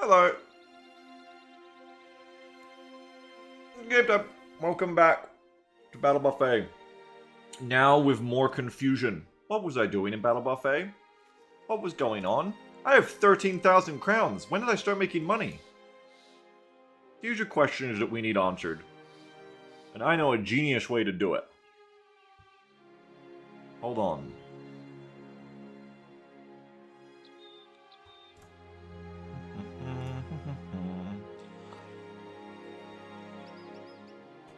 Hello. Game time. Welcome back to Battle Buffet. Now with more confusion. What was I doing in Battle Buffet? What was going on? I have 13,000 crowns. When did I start making money? These are questions that we need answered. And I know a genius way to do it. Hold on.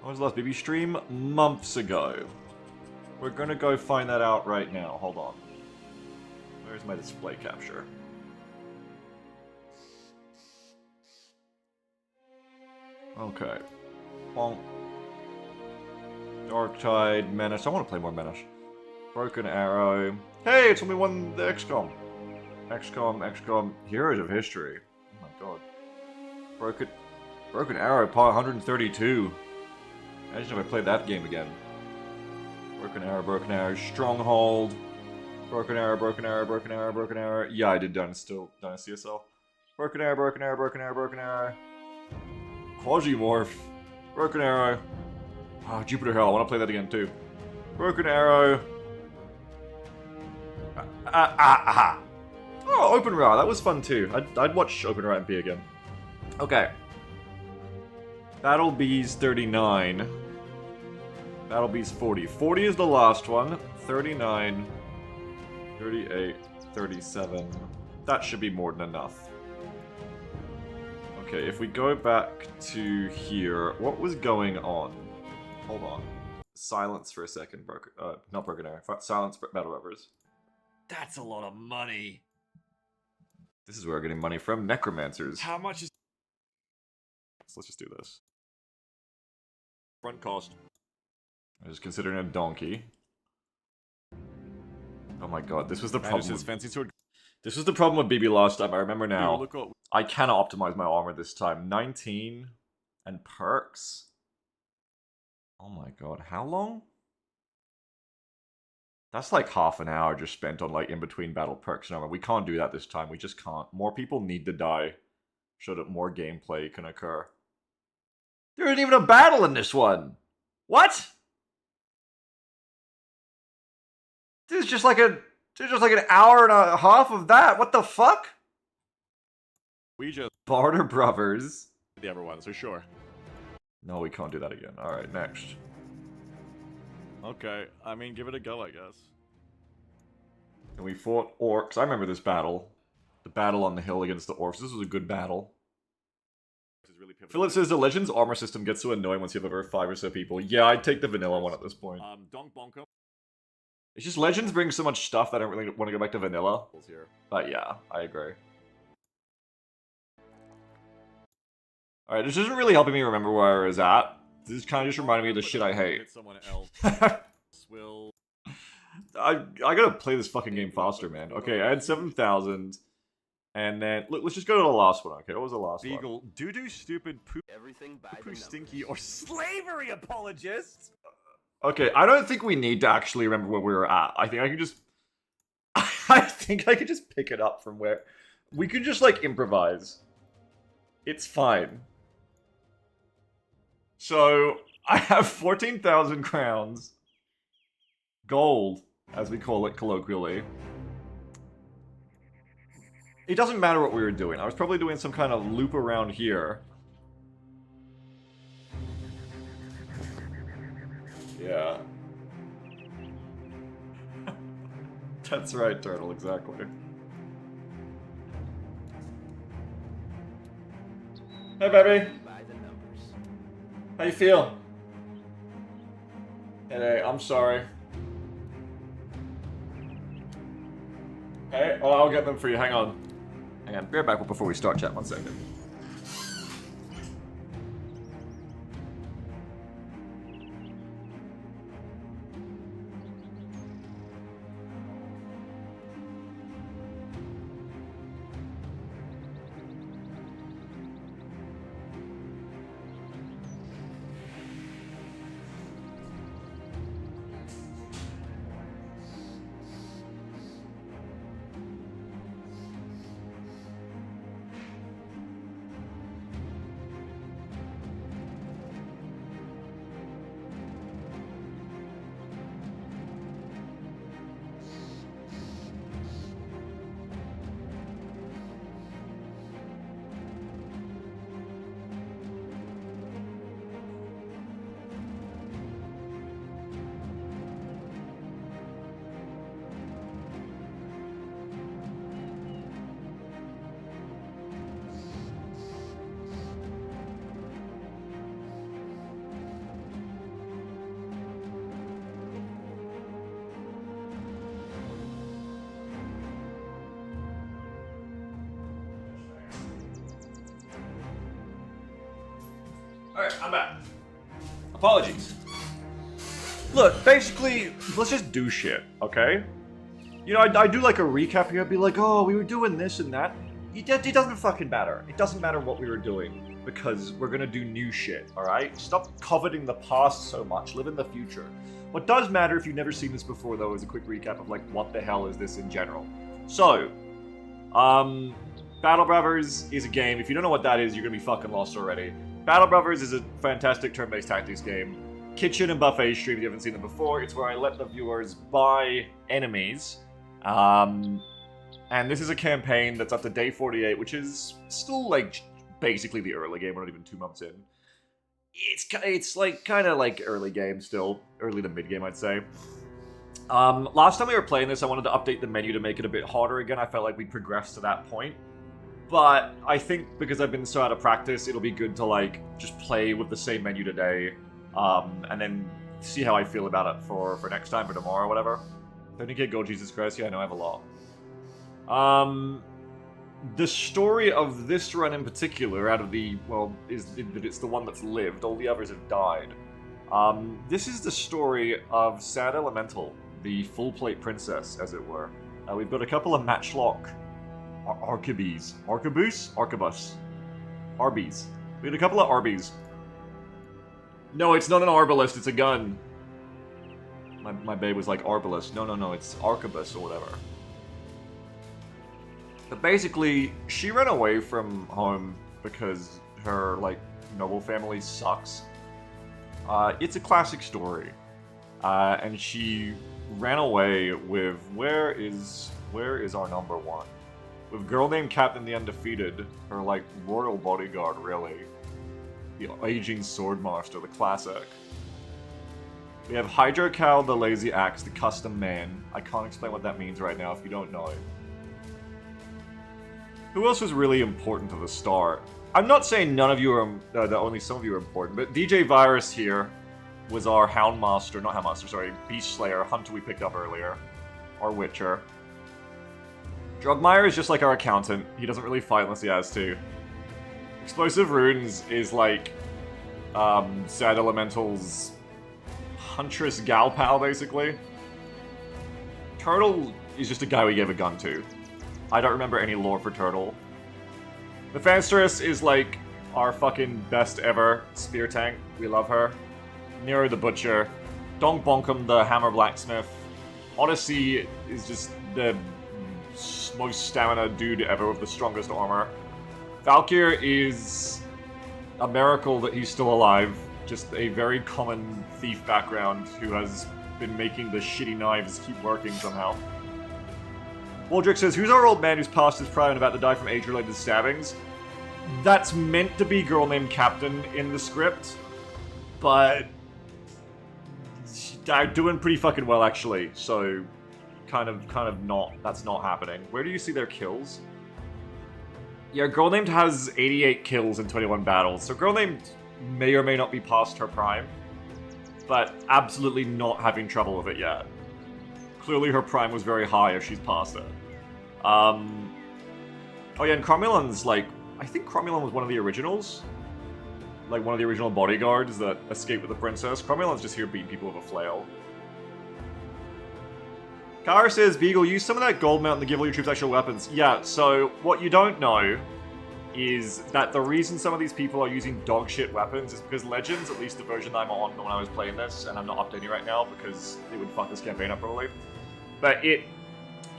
When was the last BB stream? Months ago. We're gonna go find that out right now. Hold on. Where's my display capture? Okay. Bonk. Darktide, Menace. I want to play more Menace. Broken Arrow. Hey, it's only won the XCOM. XCOM. Heroes of History. Oh my god. Broken Arrow, part 132. Imagine if I played that game again. Broken Arrow, Stronghold. Broken Arrow. Yeah, I did Dynasty SL. Broken Arrow. Quasimorph. Broken Arrow. Oh, Jupiter Hell, I want to play that again too. Broken Arrow. Oh, Open Ra, that was fun too. I'd watch Open Ra MP again. Okay. Battle Bees 39. Battle Bees 40. 40 is the last one. 39. 38. 37. That should be more than enough. Okay, if we go back to here, what was going on? Hold on. Silence for a second, not Broken Arrow. Silence Battle Rovers. That's a lot of money. This is where we're getting money from. Necromancers. How much is... So let's just do this. Front cost. I was considering a donkey. Oh my god, this was the problem. With... fancy sword. This was the problem with BB last time, I remember now. Dude, look what... I cannot optimize my armor this time. 19 and perks. Oh my god, how long? That's like half an hour just spent on like in between battle perks and armor. We can't do that this time, we just can't. More people need to die so that more gameplay can occur. There isn't even a battle in this one! What? This is just like an hour and a half of that. What the fuck? We just Barter Brothers. the other one, so sure. No, we can't do that again. Alright, next. Okay, I mean, give it a go, I guess. And we fought orcs. I remember this battle. The battle on the hill against the orcs. This was a good battle. This is really pivotal. Philip says the Legends armor system gets so annoying once you have over 5 or so people. Yeah, I'd take the vanilla one at this point. Donk Bonko. It's just Legends brings so much stuff that I don't really want to go back to vanilla. Here. But yeah, I agree. Alright, this isn't really helping me remember where I was at. This is kind of just reminding me of the shit I hate. Someone else will... I gotta play this fucking game faster, man. Okay, I had 7,000. And then, look, let's just go to the last one, okay? What was the last one? Beagle, doo-doo, stupid, poop, Everything by poo, the stinky, or slavery apologists! Okay, I don't think we need to actually remember where we were at. I think I can just... I think I could just pick it up from where... We could just, like, improvise. It's fine. So, I have 14,000 crowns. Gold, as we call it colloquially. It doesn't matter what we were doing. I was probably doing some kind of loop around here. Yeah. That's right, Turtle, exactly. Hey, baby. by the numbers. How you feel? Hey, I'm sorry. Hey, oh, I'll get them for you. Hang on. Hang on. Be right back before we start chat. 1 second. Alright, I'm back. Apologies. Look, basically, let's just do shit, okay? You know, I do like a recap here. I'd be like, oh, we were doing this and that. It doesn't fucking matter. It doesn't matter what we were doing, because we're gonna do new shit, alright? Stop coveting the past so much. Live in the future. What does matter, if you've never seen this before, though, is a quick recap of, like, what the hell is this in general. So, Battle Brothers is a game. If you don't know what that is, you're gonna be fucking lost already. Battle Brothers is a fantastic turn-based tactics game. Kitchen and Buffet stream, if you haven't seen them before. It's where I let the viewers buy enemies. And this is a campaign that's up to day 48, which is still, like, basically the early game. We're not even 2 months in. It's like, kind of like early game still. Early to mid-game, I'd say. Last time we were playing this, I wanted to update the menu to make it a bit harder again. I felt like we progressed to that point. But I think because I've been so out of practice, it'll be good to, like, just play with the same menu today. And then see how I feel about it for next time, for tomorrow, or whatever. 30k gold, Jesus Christ, yeah, I know I have a lot. The story of this run in particular, out of the, well, is that it's the one that's lived, all the others have died. This is the story of Sad Elemental, the full-plate princess, as it were. We've got a couple of matchlock Arquebus. Arquebus. Arby's. We had a couple of Arby's. No, it's not an arbalist, it's a gun. My babe was like, arbalist. No, it's arquebus or whatever. But basically, she ran away from home because her, like, noble family sucks. It's a classic story. And she ran away with, where is our number one? With a girl named Captain the Undefeated, her, like, royal bodyguard, really. The aging swordmaster, the classic. We have Hydrocal, the lazy axe, the custom man. I can't explain what that means right now if you don't know it. Who else was really important to the start? I'm not saying none of you are, that only some of you are important, but DJ Virus here was our Houndmaster, not Houndmaster, sorry, Beast Slayer, Hunter we picked up earlier. Our Witcher. Drugmire is just like our accountant. He doesn't really fight unless he has to. Explosive Runes is like, Sad Elemental's Huntress gal pal, basically. Turtle is just a guy we gave a gun to. I don't remember any lore for Turtle. The Fanstress is like our fucking best ever spear tank. We love her. Nero the Butcher. Donk Bonkum the Hammer Blacksmith. Odyssey is just the most stamina dude ever with the strongest armor. Valkyr is a miracle that he's still alive. Just a very common thief background who has been making the shitty knives keep working somehow. Waldrick says, who's our old man who's past his prime and about to die from age-related stabbings? That's meant to be girl named Captain in the script, but they're doing pretty fucking well, actually, so kind of not, that's not happening. Where do you see their kills? Yeah, girl named has 88 kills in 21 battles, so girl named may or may not be past her prime, but absolutely not having trouble with it yet. Clearly her prime was very high if she's past it. Oh yeah, and Cromulon's like, I think Cromulon was one of the originals. Like one of the original bodyguards that escaped with the princess. Cromulon's just here beating people with a flail. Kara says, Beagle, use some of that gold mount to give all your troops actual weapons. Yeah, so what you don't know is that the reason some of these people are using dog shit weapons is because Legends, at least the version I'm on when I was playing this, and I'm not updating right now because it would fuck this campaign up probably, but it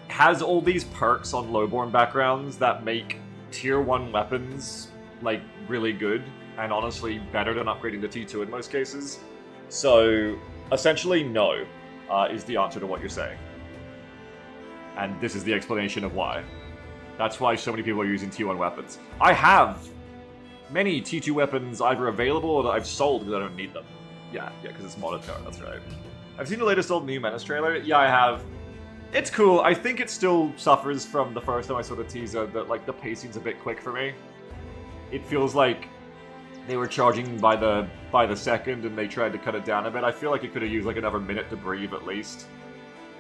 has all these perks on lowborn backgrounds that make tier 1 weapons, like, really good, and honestly better than upgrading to T2 in most cases. So, essentially, no, is the answer to what you're saying. And this is the explanation of why. That's why so many people are using T1 weapons. I have many T2 weapons either available or that I've sold because I don't need them. Yeah, because it's modded card, that's right. I've seen the latest old New Menace trailer. Yeah, I have. It's cool. I think it still suffers from the first time I saw the teaser that, like, the pacing's a bit quick for me. It feels like they were charging by the second and they tried to cut it down a bit. I feel like it could have used, like, another minute to breathe at least.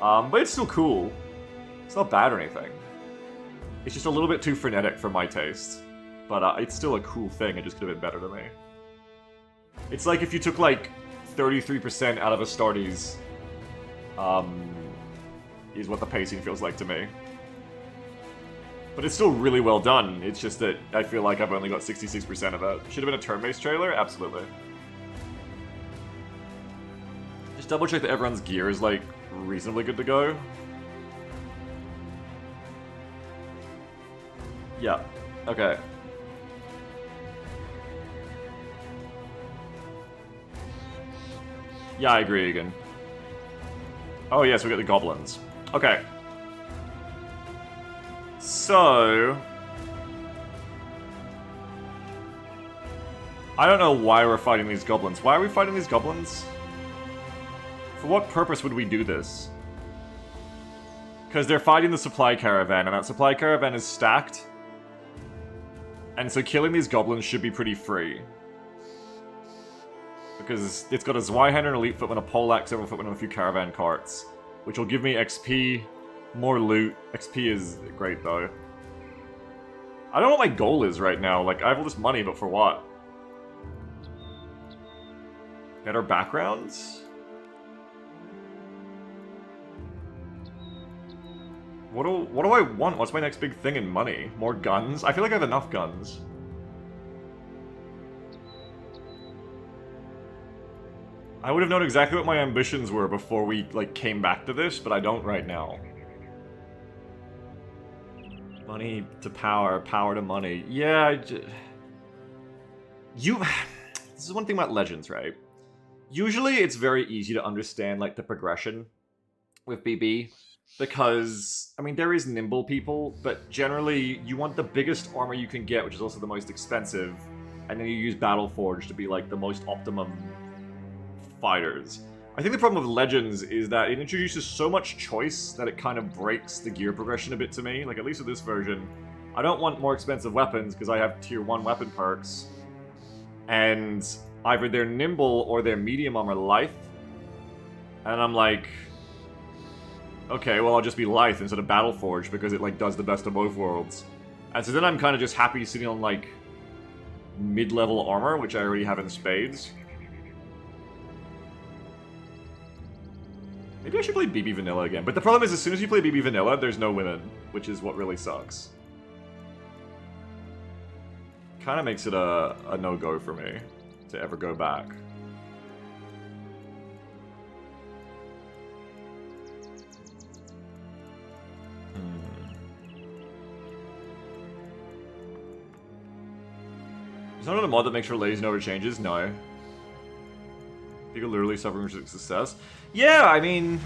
But it's still cool. It's not bad or anything. It's just a little bit too frenetic for my taste. But it's still a cool thing, it just could have been better to me. It's like if you took like 33% out of Astartes, is what the pacing feels like to me. But it's still really well done. It's just that I feel like I've only got 66% of it. Should have been a turn-based trailer? Absolutely. Just double check that everyone's gear is like reasonably good to go. Yeah. Okay. Yeah, I agree, Egan. Oh yes, we got the goblins. Okay. So... I don't know why we're fighting these goblins. Why are we fighting these goblins? For what purpose would we do this? Because they're fighting the supply caravan, and that supply caravan is stacked. And so killing these goblins should be pretty free. Because it's got a Zweihander, an Elite Footman, a Poleaxe, Several Footman, and a few caravan carts. Which will give me XP, more loot. XP is great, though. I don't know what my goal is right now. Like, I have all this money, but for what? Better backgrounds? What do I want? What's my next big thing in money? More guns? I feel like I have enough guns. I would have known exactly what my ambitions were before we, like, came back to this, but I don't right now. Money to power, power to money. Yeah, this is one thing about Legends, right? Usually it's very easy to understand, like, the progression with BB. Because, I mean, there is nimble people, but generally you want the biggest armor you can get, which is also the most expensive, and then you use Battleforge to be, like, the most optimum fighters. I think the problem with Legends is that it introduces so much choice that it kind of breaks the gear progression a bit to me. Like, at least with this version, I don't want more expensive weapons because I have tier 1 weapon perks. And either they're nimble or they're medium armor lithe. And I'm like, okay, well I'll just be lithe instead of Battleforge because it, like, does the best of both worlds. And so then I'm kind of just happy sitting on, like, mid-level armor, which I already have in spades. Maybe I should play BB Vanilla again. But the problem is, as soon as you play BB Vanilla, there's no women, which is what really sucks. Kind of makes it a no-go for me to ever go back. Is there not a mod that makes sure ladies never changes? No. People literally suffering from success. Yeah, I mean...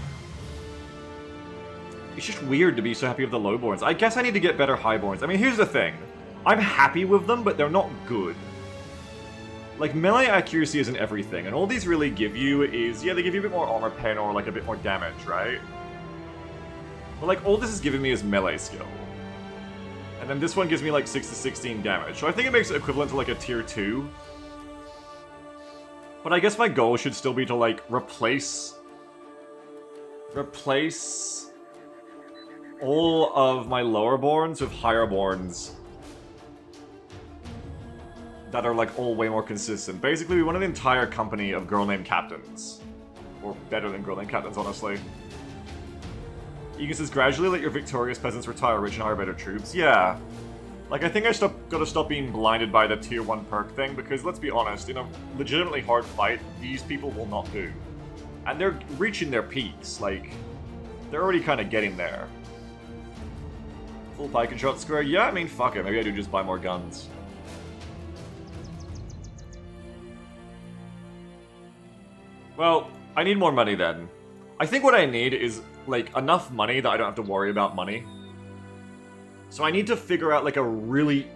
It's just weird to be so happy with the lowborns. I guess I need to get better highborns. I mean, here's the thing. I'm happy with them, but they're not good. Like, melee accuracy isn't everything, and all these really give you is... Yeah, they give you a bit more armor pen or, like, a bit more damage, right? But, like, all this is giving me is melee skill. And then this one gives me, like, 6 to 16 damage. So I think it makes it equivalent to, like, a tier 2. But I guess my goal should still be to, like, replace all of my lowerborns with higherborns that are, like, all way more consistent. Basically, we want an entire company of girl-named captains. Or better than girl-named captains, honestly. Egan says, gradually let your victorious peasants retire rich and hire better troops. Yeah. Like, I think I gotta stop being blinded by the tier 1 perk thing, because let's be honest, in a legitimately hard fight, these people will not do. And they're reaching their peaks, like, they're already kind of getting there. Full pike and shot square? Yeah, I mean, fuck it, maybe I do just buy more guns. Well, I need more money then. I think what I need is, like, enough money that I don't have to worry about money. So I need to figure out, like, a really...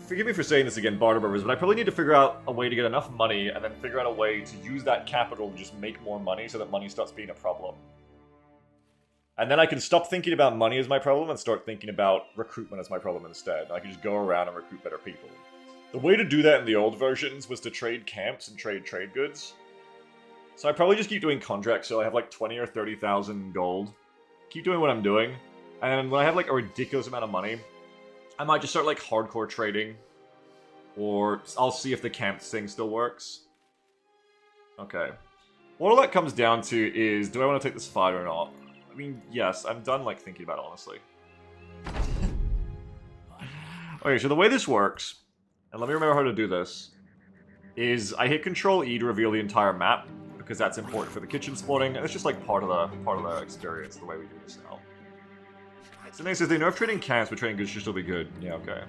Forgive me for saying this again, Barter Brothers, but I probably need to figure out a way to get enough money and then figure out a way to use that capital to just make more money so that money stops being a problem. And then I can stop thinking about money as my problem and start thinking about recruitment as my problem instead. I can just go around and recruit better people. The way to do that in the old versions was to trade camps and trade goods. So I probably just keep doing contracts so I have like 20 or 30,000 gold. Keep doing what I'm doing. And when I have like a ridiculous amount of money, I might just start like hardcore trading. Or I'll see if the camp thing still works. Okay. What all that comes down to is, do I want to take this fight or not? I mean, yes, I'm done, like, thinking about it, honestly. Okay, so the way this works, and let me remember how to do this, is I hit Control E to reveal the entire map, because that's important for the kitchen spawning, and it's just like part of the experience, the way we do this now. So next says they nerf trading camps, but trading goods should still be good. Yeah, okay.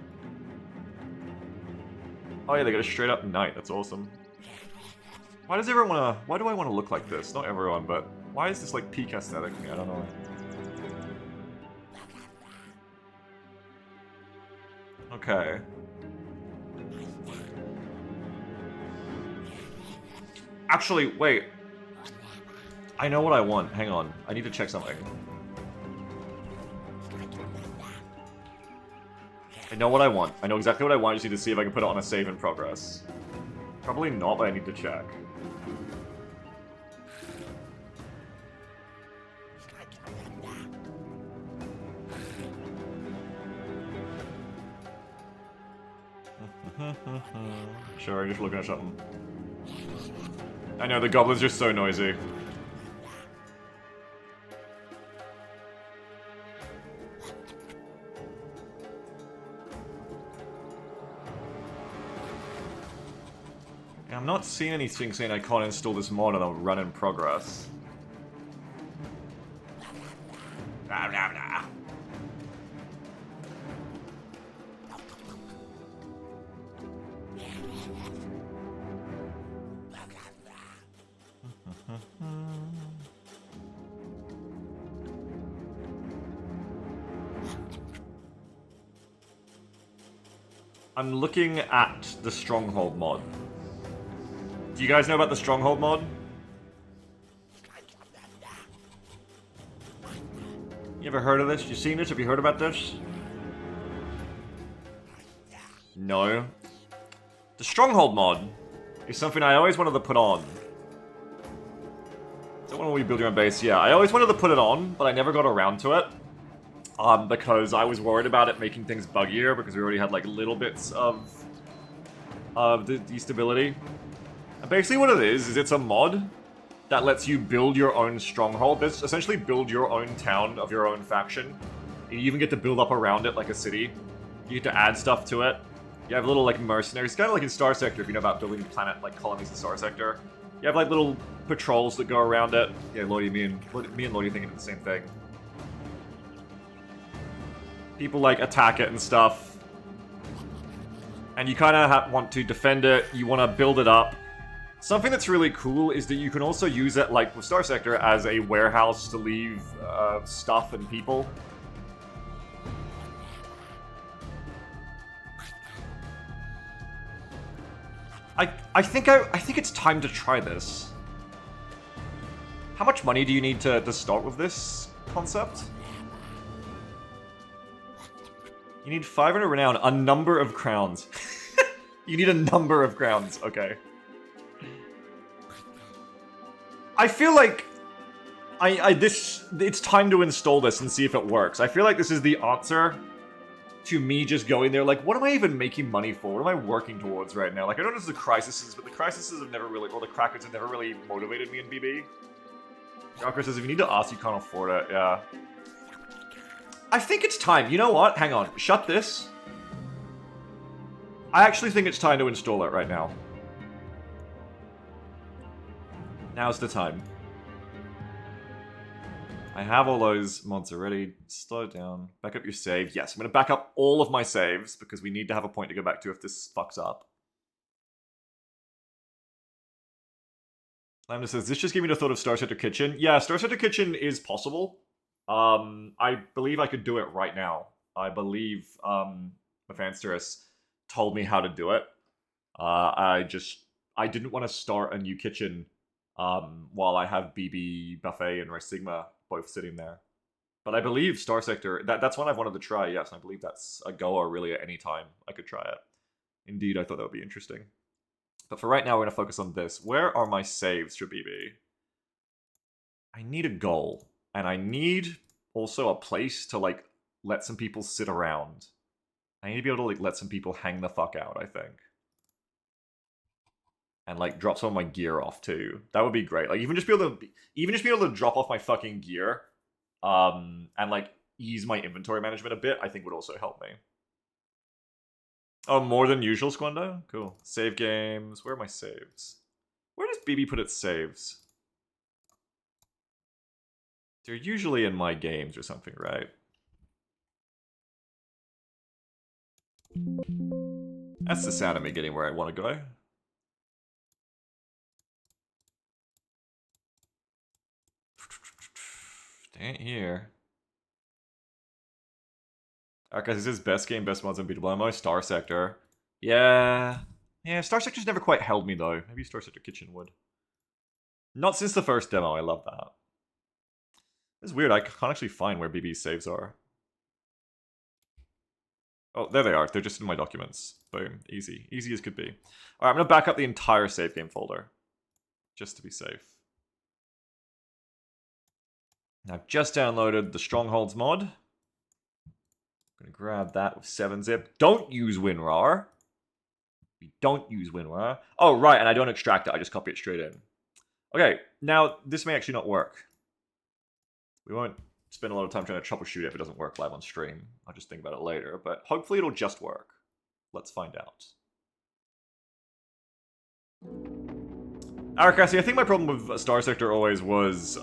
Oh yeah, they got a straight up knight, that's awesome. Why does everyone wanna, why do I wanna look like this? Not everyone, but why is this like peak aesthetic to me? I don't know. Okay. Actually, wait. I know what I want. Hang on. I need to check something. I know what I want. I know exactly what I want. I just need to see if I can put it on a save in progress. Probably not, but I need to check. Sure, just looking at something. I know, the goblins are so noisy. Yeah, I'm not seeing anything saying I can't install this mod and I'll run in progress. Nah, nah, nah. I'm looking at the Stronghold mod. Do you guys know about the Stronghold mod? You ever heard of this? You seen this? Have you heard about this? No. The Stronghold mod is something I always wanted to put on. Is that one where you build your own base? Yeah, I always wanted to put it on, but I never got around to it. Because I was worried about it making things buggier, because we already had like little bits of the stability. And basically what it is it's a mod that lets you build your own stronghold. This essentially build your own town of your own faction. You even get to build up around it like a city. You get to add stuff to it. You have little like mercenaries, kind of like in StarSector if you know about building planet like colonies in StarSector. You have like little patrols that go around it. Yeah, Lodi, me and Lodi thinking the same thing. People like attack it and stuff. And you kind of want to defend it, you want to build it up. Something that's really cool is that you can also use it, like with StarSector, as a warehouse to leave stuff and people. I think it's time to try this. How much money do you need to start with this concept? You need 500 renown, a number of crowns. You need a number of crowns, okay. I feel like it's time to install this and see if it works. I feel like this is the answer to me just going there like, what am I even making money for? What am I working towards right now? Like, I don't know if it's the crises, but the crises have never really, or the crackers have never really motivated me in BB. Joker says, if you need to ask, you can't afford it, yeah. I think it's time. You know what? Hang on. Shut this. I actually think it's time to install it right now. Now's the time. I have all those mods already. Slow down. Back up your save. Yes, I'm going to back up all of my saves because we need to have a point to go back to if this fucks up. Lambda says, this just gave me the thought of StarSector Kitchen. Yeah, StarSector Kitchen is possible. I believe I could do it right now. I believe Mephansterus told me how to do it. I didn't want to start a new kitchen while I have BB, Buffet, and Rice Sigma both sitting there. But I believe StarSector, that's one I've wanted to try, yes. And I believe that's a goer really at any time I could try it. Indeed, I thought that would be interesting. But for right now, we're going to focus on this. Where are my saves for BB? I need a goal. And I need also a place to, like, let some people sit around. I need to be able to, like, let some people hang the fuck out, I think. And like drop some of my gear off too. That would be great. Like even just be able to drop off my fucking gear, and like ease my inventory management a bit, I think would also help me. Oh, more than usual, Squando? Cool. Save games. Where are my saves? Where does BB put its saves? They're usually in my games or something, right? That's the sound of me getting where I want to go. They ain't here. Alright guys, this is best game, best mods, unbeatable ammo, StarSector. Yeah, StarSector's never quite held me though. Maybe StarSector Kitchen would. Not since the first demo, I love that. It's weird, I can't actually find where BB's saves are. Oh, there they are. They're just in my documents. Boom. Easy. Easy as could be. Alright, I'm gonna back up the entire save game folder. Just to be safe. I've just downloaded the Strongholds mod. I'm gonna grab that with 7-zip. Don't use WinRAR. We don't use WinRAR. Oh, right, and I don't extract it. I just copy it straight in. Okay, now, this may actually not work. We won't spend a lot of time trying to troubleshoot it if it doesn't work live on stream. I'll just think about it later, but hopefully it'll just work. Let's find out. Arakasi, I think my problem with StarSector always was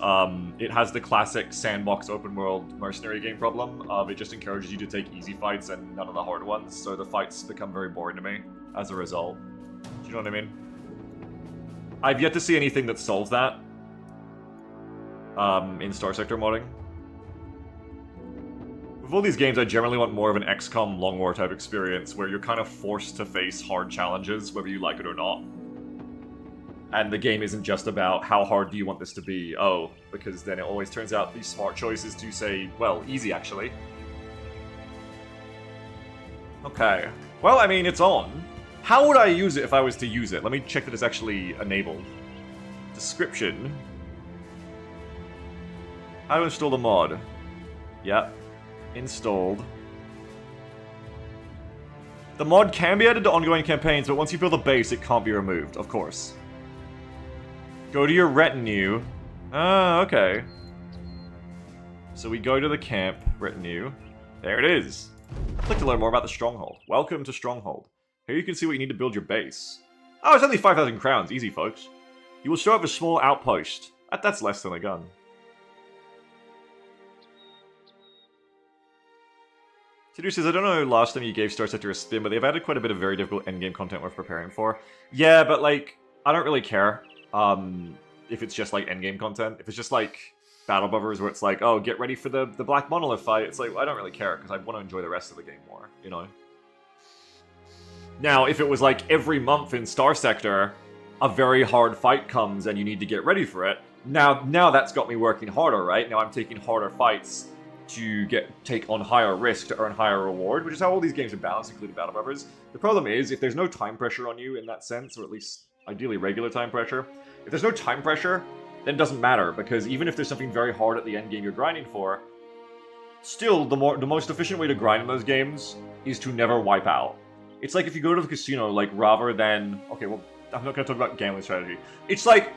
it has the classic sandbox open world mercenary game problem of it just encourages you to take easy fights and none of the hard ones, so the fights become very boring to me as a result. Do you know what I mean? I've yet to see anything that solves that in StarSector modding. With all these games, I generally want more of an XCOM Long War type experience where you're kind of forced to face hard challenges, whether you like it or not. And the game isn't just about how hard do you want this to be, oh, because then it always turns out these smart choices to say, well, easy actually. Okay. Well, I mean, it's on. How would I use it if I was to use it? Let me check that it's actually enabled. Description. How to install the mod. Yep. Installed. The mod can be added to ongoing campaigns, but once you build a base, it can't be removed, of course. Go to your retinue. Ah, okay. So we go to the camp retinue. There it is. Click to learn more about the Stronghold. Welcome to Stronghold. Here you can see what you need to build your base. Oh, it's only 5,000 crowns. Easy, folks. You will start with a small outpost. That's less than a gun. Sidhu says, I don't know last time you gave StarSector a spin, but they've added quite a bit of very difficult endgame content worth preparing for. Yeah, but like, I don't really care. If it's just like endgame content. If it's just like Battle Buffers where it's like, oh, get ready for the Black Monolith fight, it's like, well, I don't really care because I want to enjoy the rest of the game more, you know? Now, if it was like every month in StarSector, a very hard fight comes and you need to get ready for it, now that's got me working harder, right? Now I'm taking harder fights to take on higher risk to earn higher reward, which is how all these games are balanced, including Battle Buffers. The problem is, if there's no time pressure on you in that sense, or at least ideally regular time pressure, if there's no time pressure, then it doesn't matter, because even if there's something very hard at the end game you're grinding for, still, the most efficient way to grind in those games is to never wipe out. It's like if you go to the casino, like, rather than... Okay, well, I'm not going to talk about gambling strategy. It's like...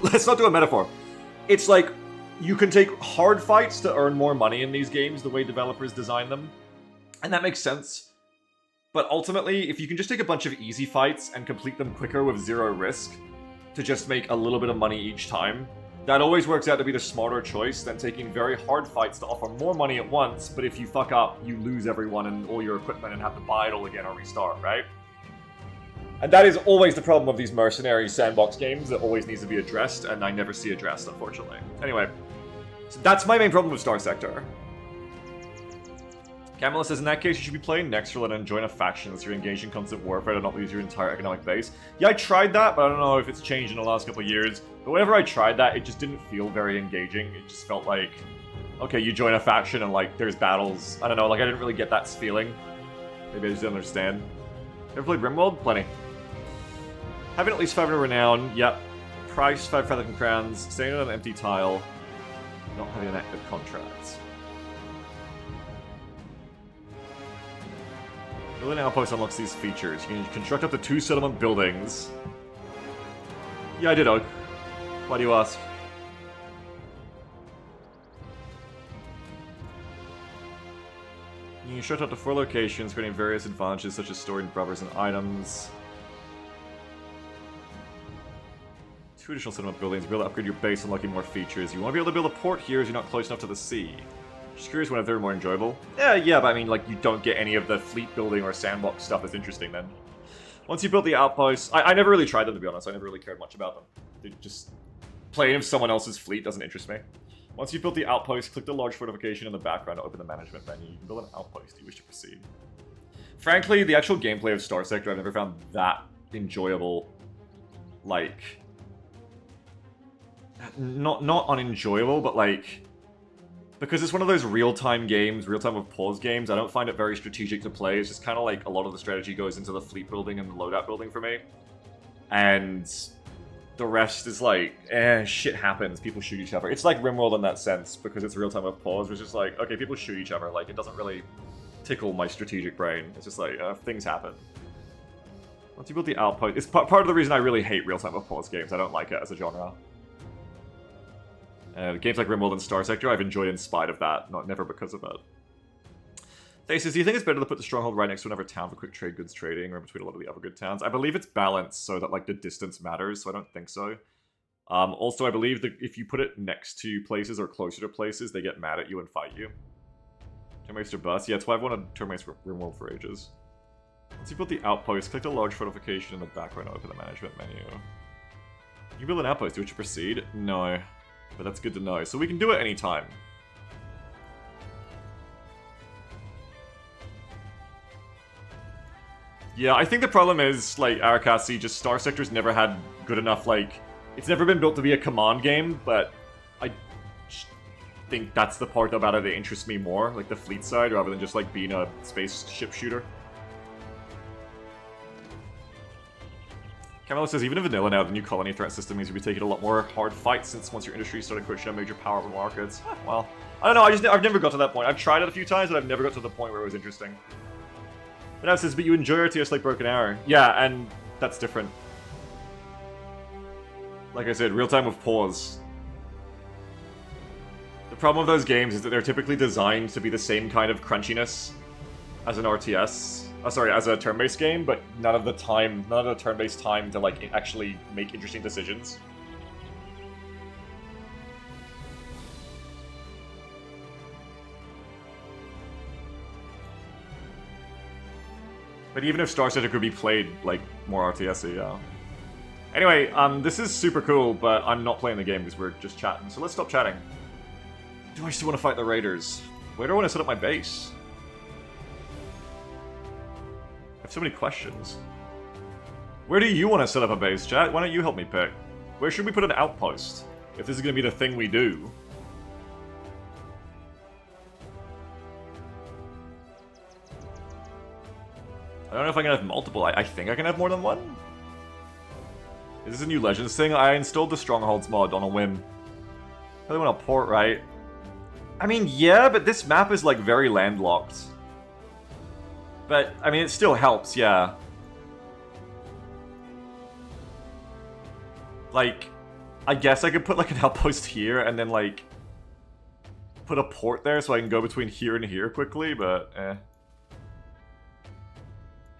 Let's not do a metaphor. It's like, you can take hard fights to earn more money in these games, the way developers design them. And that makes sense. But ultimately, if you can just take a bunch of easy fights and complete them quicker with zero risk, to just make a little bit of money each time, that always works out to be the smarter choice than taking very hard fights to offer more money at once, but if you fuck up, you lose everyone and all your equipment and have to buy it all again or restart, right? And that is always the problem of these mercenary sandbox games that always needs to be addressed, and I never see addressed, unfortunately. Anyway, so that's my main problem with StarSector. Camilla says, in that case, you should be playing Nextral and join a faction as you're engaged in constant warfare to not lose your entire economic base. Yeah, I tried that, but I don't know if it's changed in the last couple of years. But whenever I tried that, it just didn't feel very engaging. It just felt like, okay, you join a faction and, like, there's battles. I don't know, like, I didn't really get that feeling. Maybe I just didn't understand. Ever played Rimworld? Plenty. Having at least 500 renown, yep. Price, 5,000 crowns. Staying on an empty tile. Not having an active contract. Building an outpost unlocks these features. You can construct up to 2 settlement buildings. Yeah, I did, Oak. Why do you ask? You can construct up to 4 locations, creating various advantages such as storing brothers and items. 2 additional settlement buildings. You'll be able to upgrade your base, unlocking more features. You want to be able to build a port here as you're not close enough to the sea. Just curious whether they're more enjoyable. Yeah, but I mean, like, you don't get any of the fleet building or sandbox stuff that's interesting then. Once you build the outposts, I never really tried them, to be honest. I never really cared much about them. They just... Playing someone else's fleet doesn't interest me. Once you've built the outpost, click the large fortification in the background to open the management menu. You can build an outpost. Do you wish to proceed? Frankly, the actual gameplay of StarSector I've never found that enjoyable. Like... Not unenjoyable, but like... Because it's one of those real-time games, real-time with pause games, I don't find it very strategic to play. It's just kind of like a lot of the strategy goes into the fleet building and the loadout building for me. And the rest is like, shit happens, people shoot each other. It's like RimWorld in that sense, because it's real-time with pause, which is like, okay, people shoot each other, like, it doesn't really tickle my strategic brain. It's just like, things happen. Once you build the outpost, it's part of the reason I really hate real-time with pause games. I don't like it as a genre. Games like RimWorld and StarSector I've enjoyed in spite of that, never because of it. Faces, do you think it's better to put the stronghold right next to another town for quick trade goods trading, or in between a lot of the other good towns? I believe it's balanced so that, like, the distance matters, so I don't think so. Also, I believe that if you put it next to places or closer to places, they get mad at you and fight you. Turnmeister bus? Yeah, that's why I've wanted Turnmeister RimWorld for ages. Once you build the outpost, click the large fortification in the background to open the management menu. You can build an outpost, do you wish to proceed? No. But that's good to know. So we can do it anytime. Yeah, I think the problem is, like, Arakasi, just StarSector's never had good enough, like... It's never been built to be a command game, but I think that's the part about it that interests me more, like the fleet side, rather than just, like, being a spaceship shooter. Camelo says, even in vanilla now, the new colony threat system means you'll be taking a lot more hard fights since once your industry started pushing a major power over markets. Well, I don't know, I've never got to that point. I've tried it a few times, but I've never got to the point where it was interesting. But now it says, but you enjoy RTS like Broken Arrow. Yeah, and that's different. Like I said, real-time with pause. The problem with those games is that they're typically designed to be the same kind of crunchiness as an RTS. As a turn-based game, but none of the turn-based time to, like, actually make interesting decisions. But even if StarSector could be played, like, more RTS-y, yeah. Anyway, this is super cool, but I'm not playing the game because we're just chatting, so let's stop chatting. Do I still want to fight the Raiders? Where do I want to set up my base? I have so many questions. Where do you want to set up a base, chat? Why don't you help me pick? Where should we put an outpost? If this is going to be the thing we do. I don't know if I can have multiple. I think I can have more than one? Is this a new Legends thing? I installed the Strongholds mod on a whim. I really want a port, right? I mean, yeah, but this map is, like, very landlocked. But, I mean, it still helps, yeah. Like, I guess I could put, like, an outpost here and then, like, put a port there so I can go between here and here quickly, but,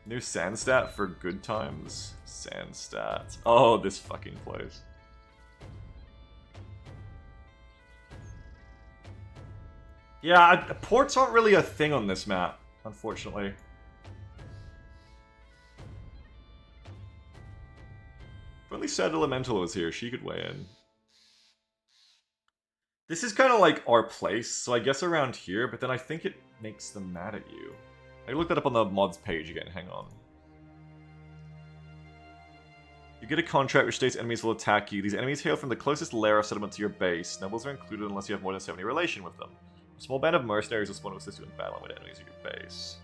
New Sandstat for good times. Sandstat. Oh, this fucking place. Yeah, ports aren't really a thing on this map, unfortunately. If only Sad Elemental was here, she could weigh in. This is kind of like our place, so I guess around here, but then I think it makes them mad at you. I looked that up on the mods page again, hang on. You get a contract which states enemies will attack you. These enemies hail from the closest lair of settlement to your base. Nobles are included unless you have more than 70 relation with them. A small band of mercenaries will spawn to assist you in battling with enemies at your base.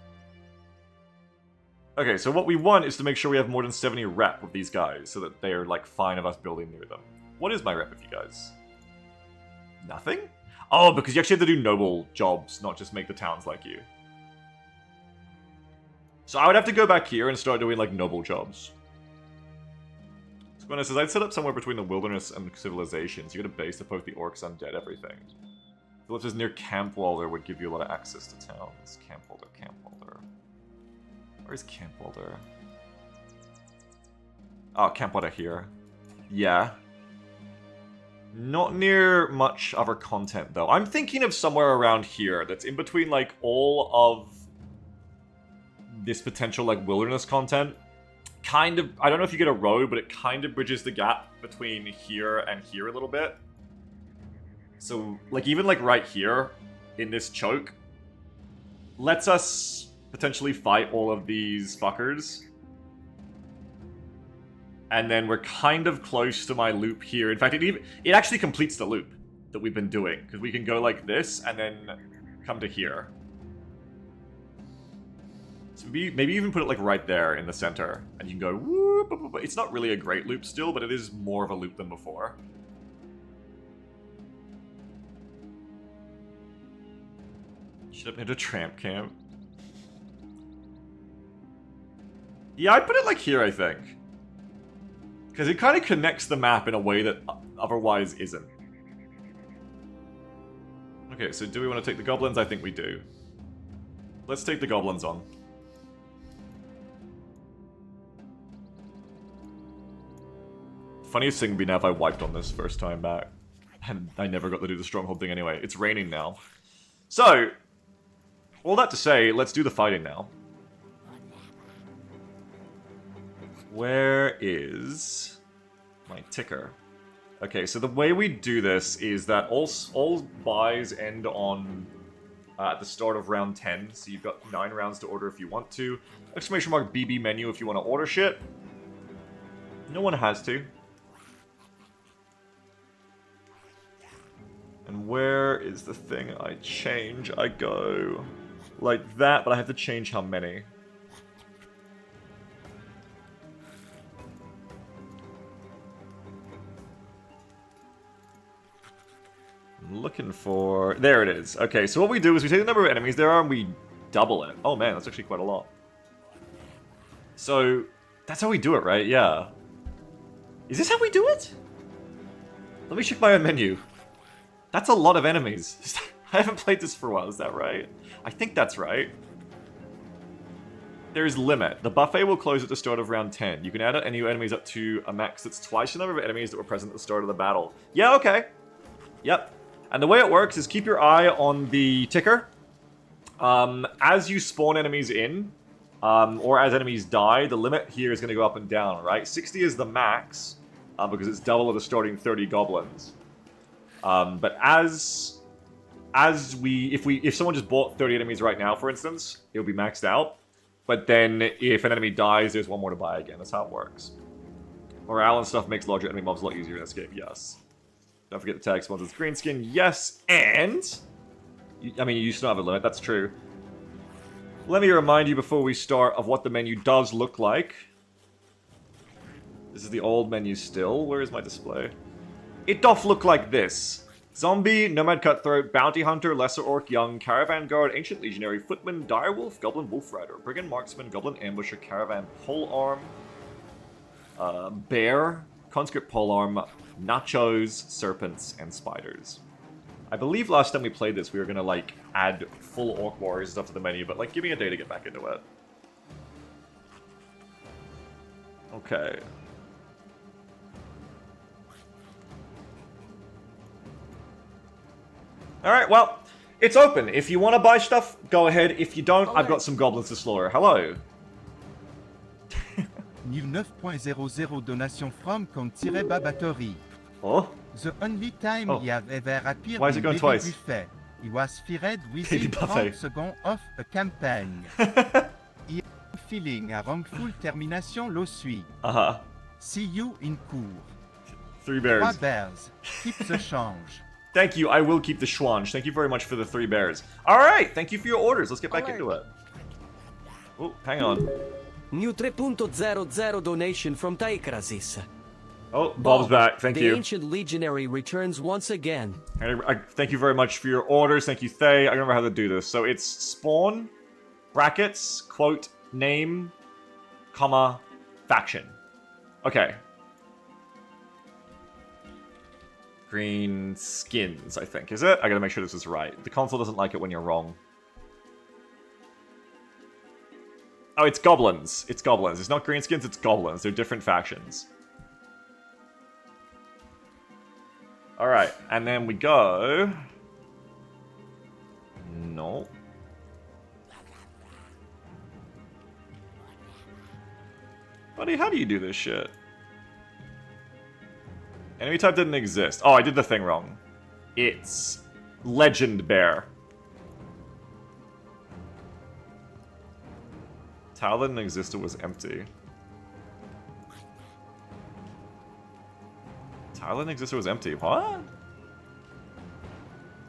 Okay, so what we want is to make sure we have more than 70 rep with these guys, so that they are, like, fine of us building near them. What is my rep with you guys? Nothing? Oh, because you actually have to do noble jobs, not just make the towns like you. So I would have to go back here and start doing, like, noble jobs. Squanna says, I'd set up somewhere between the wilderness and civilizations. You got a base to poke the orcs, undead, everything. Philip says near Campwalder would give you a lot of access to towns. Campwalder, Campwalder. Where's Campwalder? Oh, Campwalder here. Yeah. Not near much other content, though. I'm thinking of somewhere around here that's in between, like, all of this potential, like, wilderness content. Kind of, I don't know if you get a road, but it kind of bridges the gap between here and here a little bit. So, like, even, like, right here, in this choke, lets us potentially fight all of these fuckers. And then we're kind of close to my loop here. In fact, it actually completes the loop that we've been doing. Because we can go like this, and then come to here. So maybe even put it like right there in the center. And you can go whoop. It's not really a great loop still, but it is more of a loop than before. Should have been a tramp camp. Yeah, I'd put it like here, I think. Because it kind of connects the map in a way that otherwise isn't. Okay, so do we want to take the goblins? I think we do. Let's take the goblins on. Funniest thing would be now if I wiped on this first time back. And I never got to do the stronghold thing anyway. It's raining now. So, all that to say, let's do the fighting now. Where is my ticker? Okay, so the way we do this is that all buys end on at the start of round 10. So you've got 9 rounds to order if you want to. Exclamation mark bbmenu if you want to order shit. No one has to. And where is the thing I change? I go like that, but I have to change how many. Looking for... There it is. Okay, so what we do is we take the number of enemies there are and we double it. Oh man, that's actually quite a lot. So, that's how we do it, right? Yeah. Is this how we do it? Let me check my own menu. That's a lot of enemies. I haven't played this for a while, is that right? I think that's right. There's limit. The buffet will close at the start of round 10. You can add any enemies up to a max that's twice the number of enemies that were present at the start of the battle. Yeah, okay. Yep. And the way it works is keep your eye on the ticker. As you spawn enemies in, or as enemies die, the limit here is going to go up and down, right? 60 is the max, because it's double of the starting 30 goblins. But if someone just bought 30 enemies right now, for instance, it'll be maxed out. But then if an enemy dies, there's one more to buy again. That's how it works. Morale and stuff makes larger enemy mobs a lot easier in this game, yes. Don't forget the tag spawns with green skin. Yes, and... I mean, you still have a limit, that's true. Let me remind you before we start of what the menu does look like. This is the old menu still. Where is my display? It doth look like this. Zombie, Nomad Cutthroat, Bounty Hunter, Lesser Orc Young, Caravan Guard, Ancient Legionary, Footman, Direwolf, Goblin Wolf Rider, Brigand Marksman, Goblin Ambusher, Caravan Polearm, Bear, Conscript Polearm, Nachos, Serpents, and Spiders. I believe last time we played this, we were gonna, like, add full Orc Warriors stuff to the menu, but, like, give me a day to get back into it. Okay. Alright, well, it's open. If you want to buy stuff, go ahead. If you don't, I've got some goblins to slaughter. Hello. New 9.00 donation from Con-Babatory. Oh? The only time he have ever appeared Why is it in going Baby twice? Buffet, he was fired Baby within Buffet. 30 seconds of a campaign. He is feeling a wrongful termination lawsuit. Uh-huh. See you in court. 3 bears. 3 bears. Keep the change. Thank you. I will keep the schwange. Thank you very much for the 3 bears. Alright, thank you for your orders. Let's get back into it. Oh, hang on. New 3.00 donation from Taikrasis. Oh, Bob's back. Thank the you. Ancient Legionary returns once again. Thank you very much for your orders. Thank you, Thay. I remember how to do this. So it's spawn, brackets, quote, Name, comma, faction. Okay. Green skins, I think. Is it? I gotta make sure this is right. The console doesn't like it when you're wrong. Oh, it's goblins. It's goblins. It's not green skins, it's goblins. They're different factions. Alright, and then we go... No. Buddy, how do you do this shit? Enemy type didn't exist. Oh, I did the thing wrong. It's Legend Bear. Tile didn't exist, it was empty. Tile didn't exist, it was empty. What?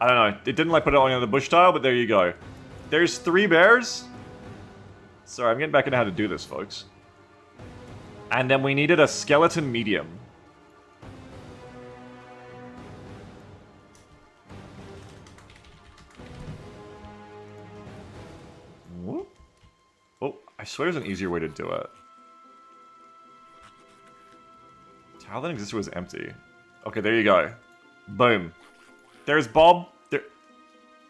I don't know. It didn't like put it on the bush tile, but there you go. There's 3 bears. Sorry, I'm getting back into how to do this, folks. And then we needed a skeleton medium. Whoop. Oh, I swear there's an easier way to do it. Tile that existed was empty. Okay, there you go. Boom. There's Bob. There.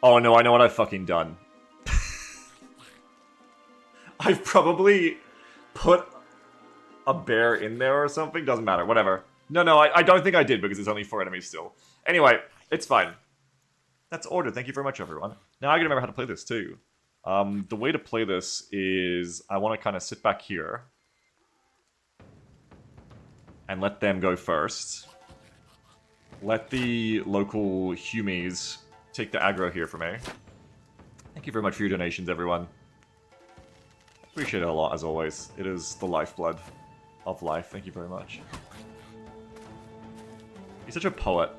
Oh no, I know what I've fucking done. I've probably put a bear in there or something. Doesn't matter. Whatever. No, I don't think I did because it's only 4 enemies still. Anyway, it's fine. That's ordered. Thank you very much, everyone. Now I can remember how to play this too. The way to play this is I want to kind of sit back here and let them go first. Let the local Humies take the aggro here for me. Thank you very much for your donations, everyone. Appreciate it a lot, as always. It is the lifeblood of life. Thank you very much. He's such a poet.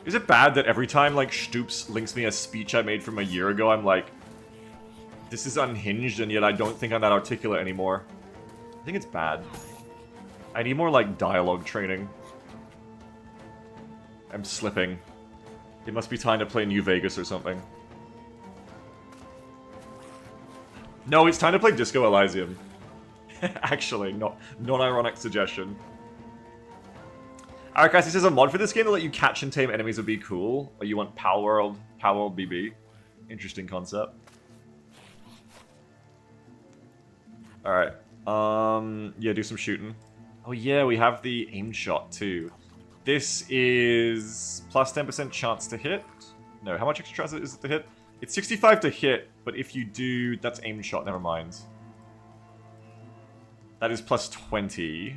Is it bad that every time, like, Stoops links me a speech I made from a year ago, I'm like, this is unhinged, and yet I don't think I'm that articulate anymore? I think it's bad. I need more, like, dialogue training. I'm slipping. It must be time to play New Vegas or something. No, it's time to play Disco Elysium. Actually, non-ironic suggestion. Alright guys, this is a mod for this game to let you catch and tame enemies would be cool. Or you want Power World BB. Interesting concept. Alright. Yeah, do some shooting. Oh yeah, we have the aim shot too. This is plus 10% chance to hit. No, how much extra chance is it to hit? It's 65 to hit, but if you do... That's aim shot, never mind. That is plus 20.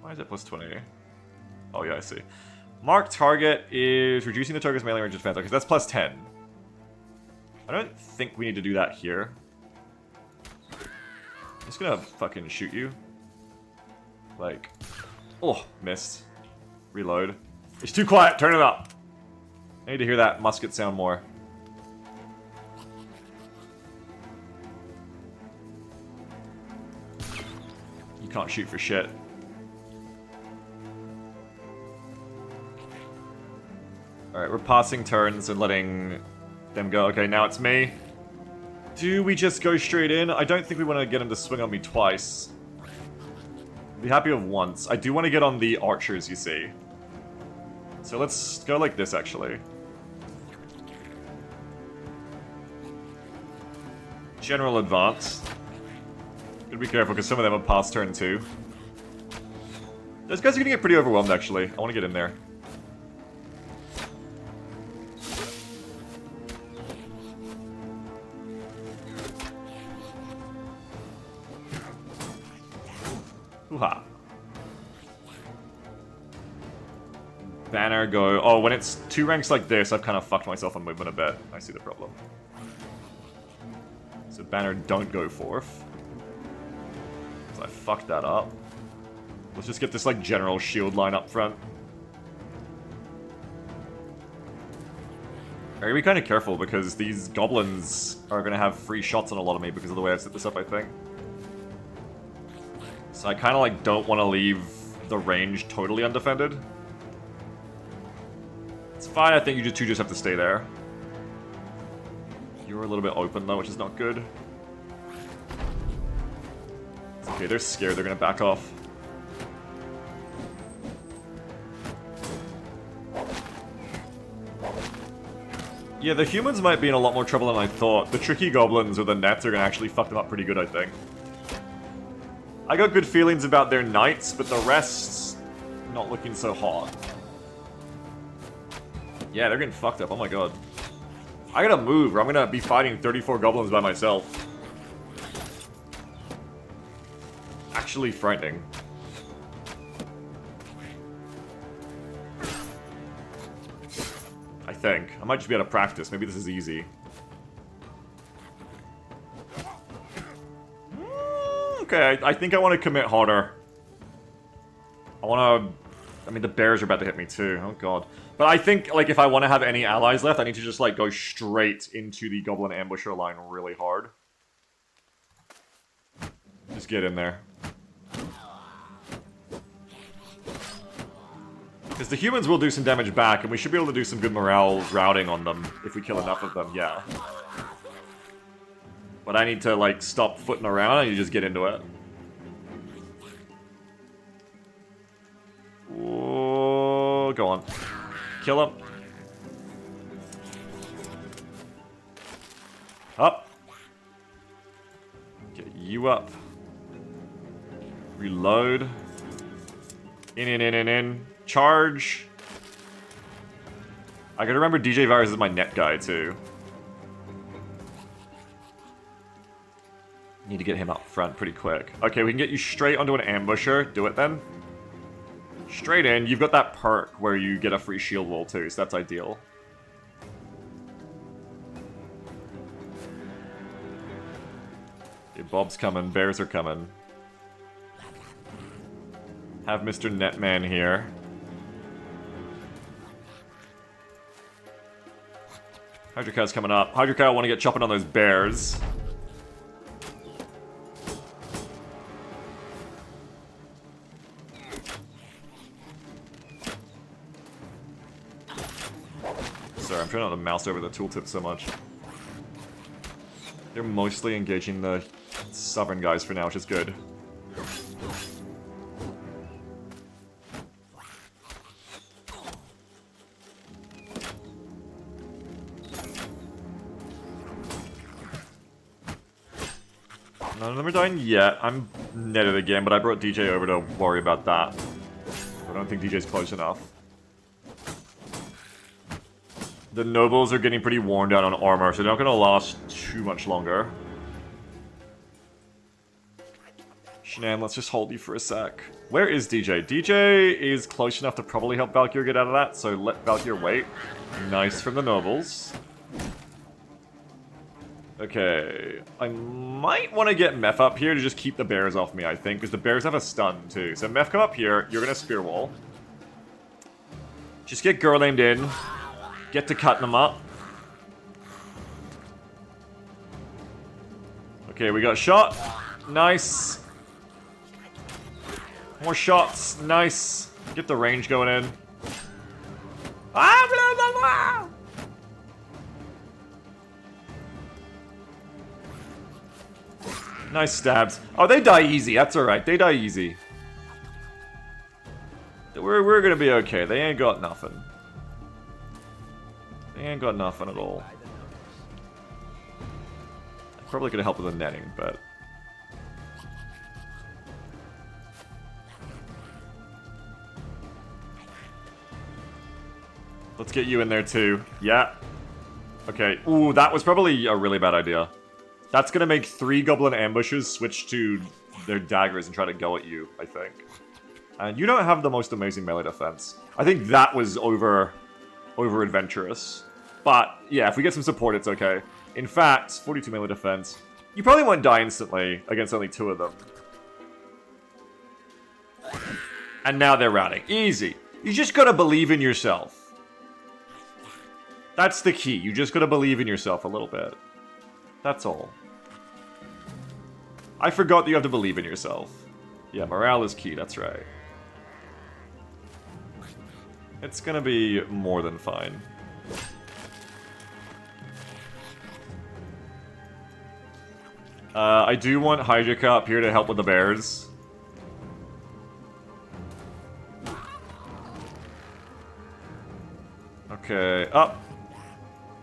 Why is it plus 20? Oh yeah, I see. Mark target is reducing the target's melee range of defense. Okay, that's plus 10. I don't think we need to do that here. I'm just gonna fucking shoot you. Like... Oh, missed. Reload. It's too quiet, turn it up! I need to hear that musket sound more. You can't shoot for shit. Alright, we're passing turns and letting them go. Okay, now it's me. Do we just go straight in? I don't think we want to get him to swing on me twice. Be happy with once. I do want to get on the archers, you see. So let's go like this, actually. General advance. Gotta be careful, because some of them are past turn 2. Those guys are gonna get pretty overwhelmed, actually. I want to get in there. Hoo-ha. Banner go... Oh, when it's 2 ranks like this, I've kind of fucked myself on movement a bit. I see the problem. So banner don't go forth. So I fucked that up. Let's just get this, like, general shield line up front. I gotta be kind of careful, because these goblins are gonna have free shots on a lot of me because of the way I've set this up, I think. So I kind of, like, don't want to leave the range totally undefended. It's fine, I think you two just have to stay there. You're a little bit open though, which is not good. It's okay, they're scared, they're gonna back off. Yeah, the humans might be in a lot more trouble than I thought. The tricky goblins or the nets are gonna actually fuck them up pretty good, I think. I got good feelings about their knights, but the rest's not looking so hot. Yeah, they're getting fucked up, oh my god. I gotta move, or I'm gonna be fighting 34 goblins by myself. Actually frightening. I think. I might just be able to practice. Maybe this is easy. Okay, I think I want to commit harder. I want to... I mean, the bears are about to hit me too. Oh god. But I think, like, if I want to have any allies left, I need to just, like, go straight into the goblin ambusher line really hard. Just get in there. Because the humans will do some damage back, and we should be able to do some good morale routing on them if we kill enough of them, yeah. But I need to, like, stop footing around and you just get into it. Whoa, go on. Kill him. Up. Get you up. Reload. In. Charge. I gotta remember DJ Virus is my net guy, too. Need to get him up front pretty quick. Okay, we can get you straight onto an ambusher. Do it then. Straight in. You've got that perk where you get a free shield wall, too, so that's ideal. Okay, Bob's coming. Bears are coming. Have Mr. Netman here. Hydrocow's coming up. Hydrocow want to get chopping on those bears. Sorry, I'm trying not to mouse over the tooltip so much. They're mostly engaging the stubborn guys for now, which is good. None of them are dying yet. I'm netted again, but I brought DJ over to worry about that. I don't think DJ's close enough. The nobles are getting pretty worn down on armor, so they're not going to last too much longer. Shanann, let's just hold you for a sec. Where is DJ? DJ is close enough to probably help Valkyr get out of that, so let Valkyr wait. Nice from the nobles. Okay, I might want to get Meph up here to just keep the bears off me, I think, because the bears have a stun, too. So Meph, come up here. You're going to spear wall. Just get Gurlamed in. Get to cutting them up. Okay, we got shot. Nice. More shots. Nice. Get the range going in. Ah, blah, blah, blah. Nice stabs. Oh, they die easy. That's alright. They die easy. We're gonna be okay. They ain't got nothing. They ain't got nothing at all. I probably could have helped with the netting, but... Let's get you in there too. Yeah. Okay. Ooh, that was probably a really bad idea. That's gonna make 3 goblin ambushes switch to their daggers and try to go at you, I think. And you don't have the most amazing melee defense. I think that was over adventurous. But, yeah, if we get some support, it's okay. In fact, 42 melee defense. You probably won't die instantly against only 2 of them. And now they're routing. Easy. You just gotta believe in yourself. That's the key. You just gotta believe in yourself a little bit. That's all. I forgot that you have to believe in yourself. Yeah, morale is key, that's right. It's gonna be more than fine. I do want Hydrica up here to help with the bears. Okay, up.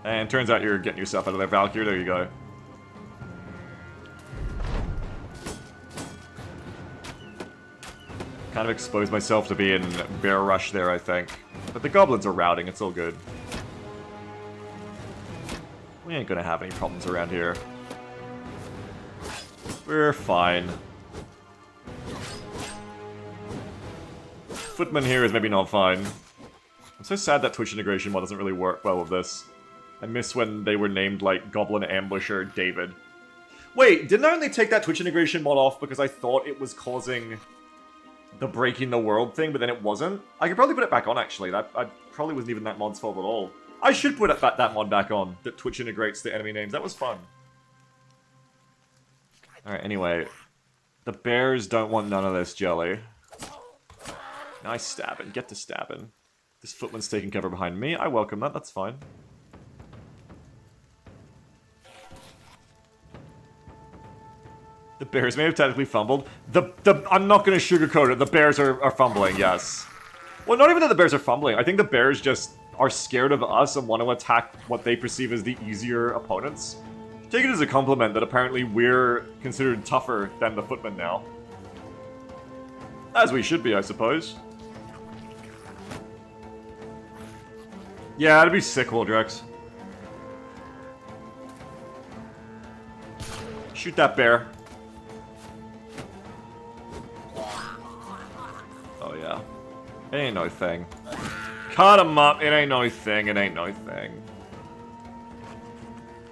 And turns out you're getting yourself out of there, Valkyrie. There you go. Kind of exposed myself to being bear rush there, I think. But the goblins are routing, it's all good. We ain't gonna have any problems around here. We're fine. Footman here is maybe not fine. I'm so sad that Twitch integration mod doesn't really work well with this. I miss when they were named, like, Goblin Ambusher David. Wait, didn't I only take that Twitch integration mod off because I thought it was causing the breaking the world thing, but then it wasn't? I could probably put it back on, actually. That probably wasn't even that mod's fault at all. I should put that mod back on, that Twitch integrates the enemy names. That was fun. Alright, anyway. The bears don't want none of this jelly. Nice stabbing. Get to stabbing. This footman's taking cover behind me. I welcome that. That's fine. The bears may have technically fumbled. I'm not going to sugarcoat it. The bears are fumbling, yes. Well, not even that the bears are fumbling. I think the bears just are scared of us and want to attack what they perceive as the easier opponents. Take it as a compliment that apparently we're considered tougher than the footmen now. As we should be, I suppose. Yeah, that'd be sick, Wildrex. Shoot that bear. Oh, yeah. It ain't no thing. Cut him up. It ain't no thing. It ain't no thing.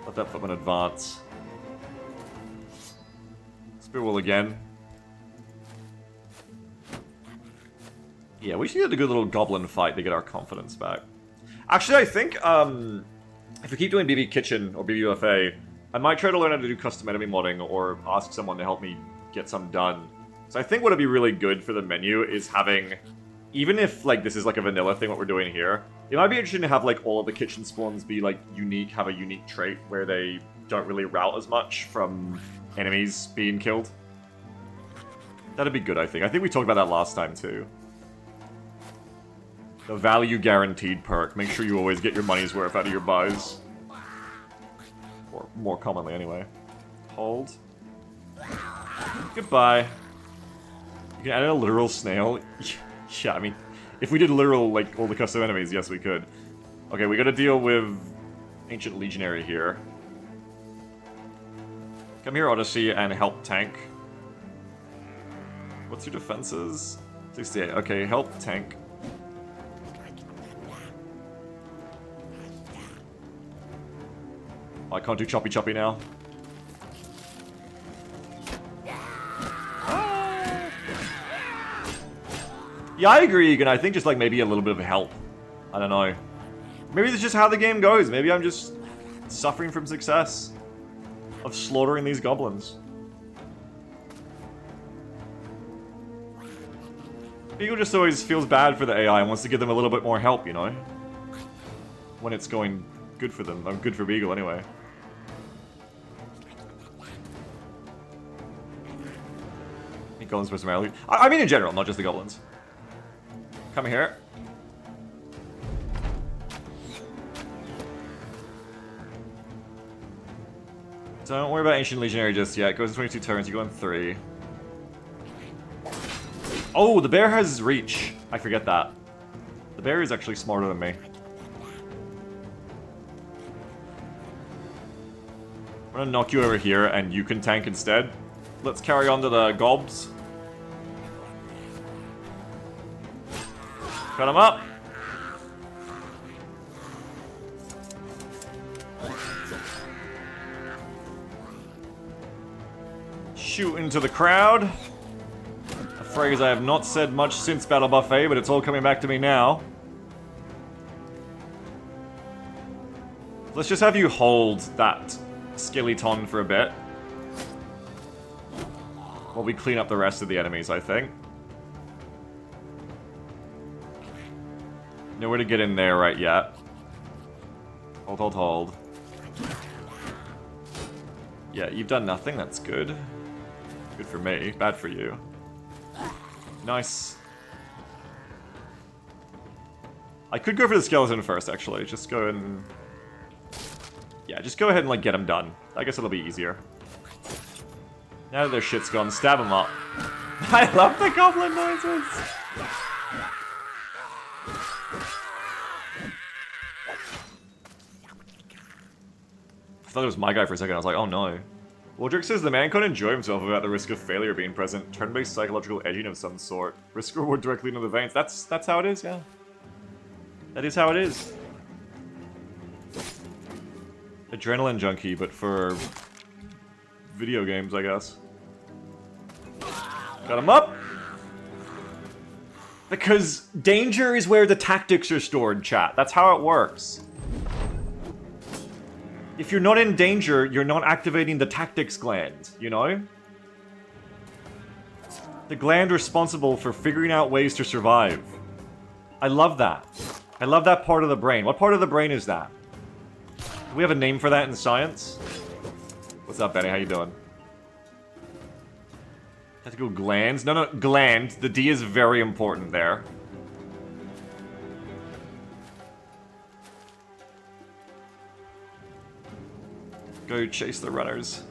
Let that footman advance. Spear wall again. Yeah, we should get a good little goblin fight to get our confidence back. Actually, I think, if we keep doing BB Kitchen or BBUFA, I might try to learn how to do custom enemy modding or ask someone to help me get some done. So I think what would be really good for the menu is having, even if, like, this is like a vanilla thing, what we're doing here, it might be interesting to have, like, all of the kitchen spawns be, like, unique, have a unique trait where they don't really route as much from enemies being killed. That'd be good, I think. I think we talked about that last time, too. The value guaranteed perk. Make sure you always get your money's worth out of your buys. Or more commonly, anyway. Hold. Goodbye. You can add in a literal snail. Yeah, I mean, if we did literal, like, all the custom enemies, yes, we could. Okay, we gotta deal with Ancient Legionary here. Come here, Odyssey, and help tank. What's your defenses? 68. Okay, help tank. I can't do choppy choppy now. Yeah, I agree, Egan. I think just like maybe a little bit of help. I don't know. Maybe that's just how the game goes. Maybe I'm just suffering from success of slaughtering these goblins. Beagle just always feels bad for the AI and wants to give them a little bit more help, you know? When it's going good for them. Good for Beagle, anyway. I think goblins primarily. I mean in general, not just the goblins. Come here. Don't worry about Ancient Legionary just yet. It goes in 22 turns, you go in 3. Oh, the bear has reach. I forget that. The bear is actually smarter than me. I'm gonna knock you over here and you can tank instead. Let's carry on to the gobs. Cut him up. Shoot into the crowd. A phrase I have not said much since Battle Buffet, but it's all coming back to me now. Let's just have you hold that skeleton for a bit. While we clean up the rest of the enemies, I think. Nowhere to get in there right yet. Hold, hold, hold. Yeah, you've done nothing, that's good. Good for me, bad for you. Nice. I could go for the skeleton first, actually. Just go and... Yeah, just go ahead and, like, get him done. I guess it'll be easier. Now that their shit's gone, stab him up. I love the goblin noises! I thought it was my guy for a second. I was like, oh no. Waldrick says the man can't enjoy himself without the risk of failure being present. Turn-based psychological edging of some sort. Risk reward directly into the veins. That's how it is, yeah. That is how it is. Adrenaline junkie, but for video games, I guess. Got him up! Because danger is where the tactics are stored, chat. That's how it works. If you're not in danger, you're not activating the tactics gland, you know? The gland responsible for figuring out ways to survive. I love that. I love that part of the brain. What part of the brain is that? Do we have a name for that in science? What's up, Benny? How you doing? Tactical glands? No, gland. The D is very important there. Go chase the runners.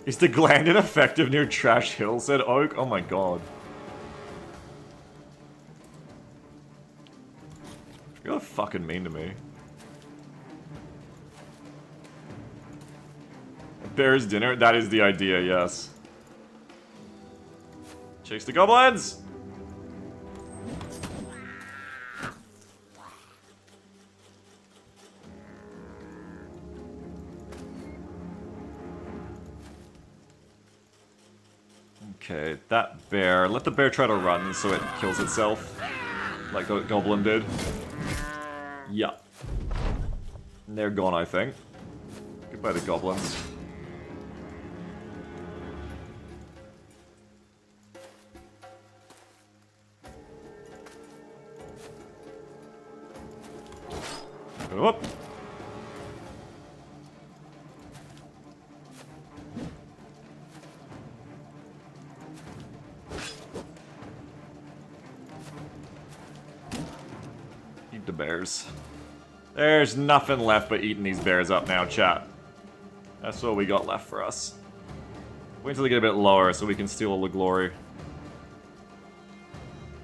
Is the gland ineffective near Trash Hill, said Oak? Oh my god. You're fucking mean to me. Bear's dinner? That is the idea, yes. Chase the goblins! Okay, that bear. Let the bear try to run so it kills itself. Like the goblin did. Yeah. And they're gone, I think. Goodbye, the goblins. Go up. Eat the bears. There's nothing left but eating these bears up now, chat. That's what we got left for us. Wait until they get a bit lower so we can steal all the glory.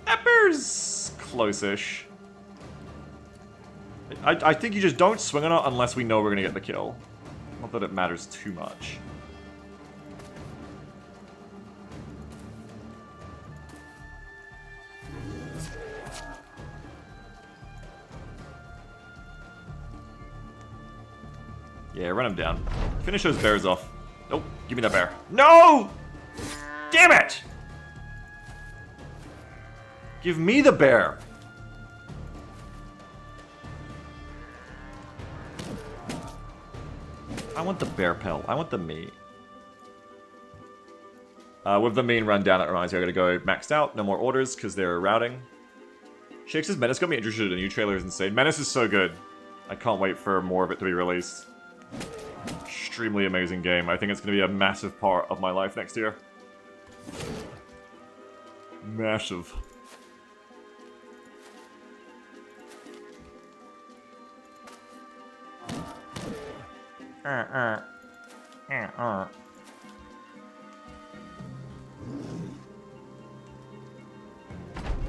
That bear's close-ish. I think you just don't swing on it unless we know we're gonna get the kill. Not that it matters too much. Yeah, run him down. Finish those bears off. Nope, give me that bear. No! Damn it! Give me the bear! I want the bear pelt. I want the meat. With the main run down, that reminds me I gotta go maxed out. No more orders, because they're routing. Shakes' Menace got me interested. A new trailer is insane. Menace is so good. I can't wait for more of it to be released. Extremely amazing game. I think it's going to be a massive part of my life next year. Massive.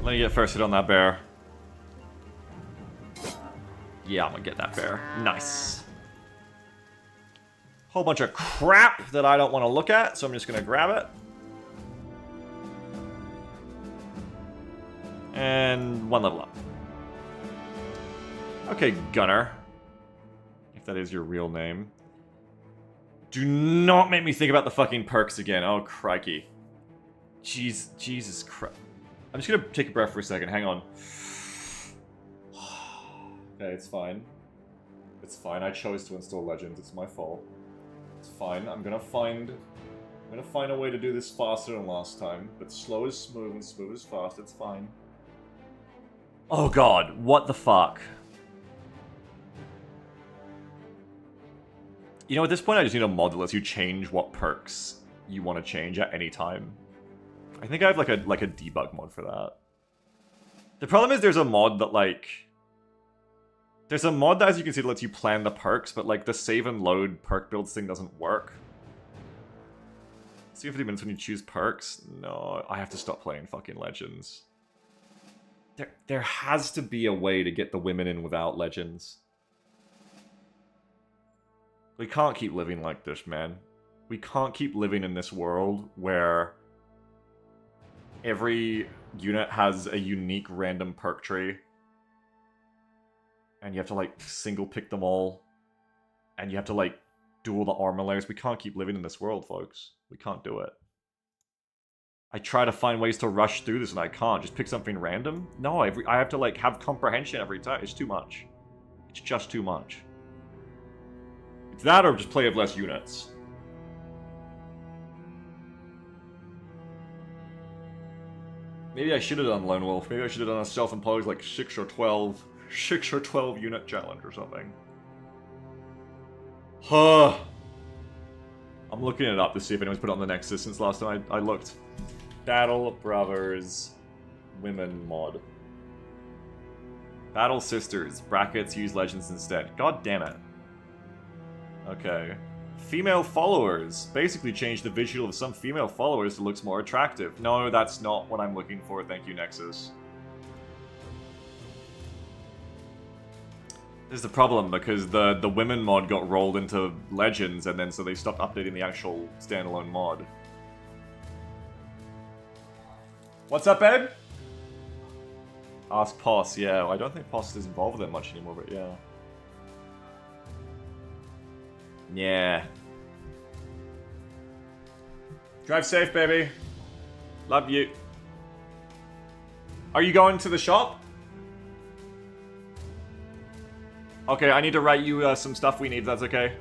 Let me get first hit on that bear. Yeah, I'm gonna get that bear. Nice. Whole bunch of crap that I don't want to look at, so I'm just gonna grab it. And one level up. Okay, Gunner. If that is your real name. Do not make me think about the fucking perks again. Oh, crikey. Jesus Christ. I'm just gonna take a breath for a second. Hang on. Okay, it's fine. It's fine. I chose to install Legends. It's my fault. It's fine. I'm gonna find a way to do this faster than last time. But slow is smooth and smooth is fast. It's fine. Oh god, what the fuck? You know, at this point I just need a mod that lets you change what perks you want to change at any time. I think I have like a debug mod for that. The problem is there's a mod that like... There's a mod that, as you can see, that lets you plan the perks, but like the save and load perk builds thing doesn't work. See 50 minutes when you choose perks? No, I have to stop playing fucking Legends. There has to be a way to get the women in without Legends. We can't keep living like this, man. We can't keep living in this world where every unit has a unique random perk tree. And you have to, like, single pick them all. And you have to, like, do all the armor layers. We can't keep living in this world, folks. We can't do it. I try to find ways to rush through this and I can't. Just pick something random? No, I have to, like, have comprehension every time. It's too much. It's just too much. It's that or just play with less units. Maybe I should have done Lone Wolf. Maybe I should have done a self-imposed, like, 6 or 12 unit challenge or something. Huh. I'm looking it up to see if anyone's put it on the Nexus since last time I looked. Battle Brothers Women mod. Battle Sisters. Brackets use Legends instead. God damn it. Okay. Female followers. Basically changed the visual of some female followers to looks more attractive. No, that's not what I'm looking for. Thank you, Nexus. This is the problem, because the women mod got rolled into Legends, and then so they stopped updating the actual standalone mod. What's up, Ed? Ask Poss, yeah. I don't think Poss is involved with that much anymore, but yeah. Yeah. Drive safe, baby. Love you. Are you going to the shop? Okay, I need to write you some stuff we need, if that's okay.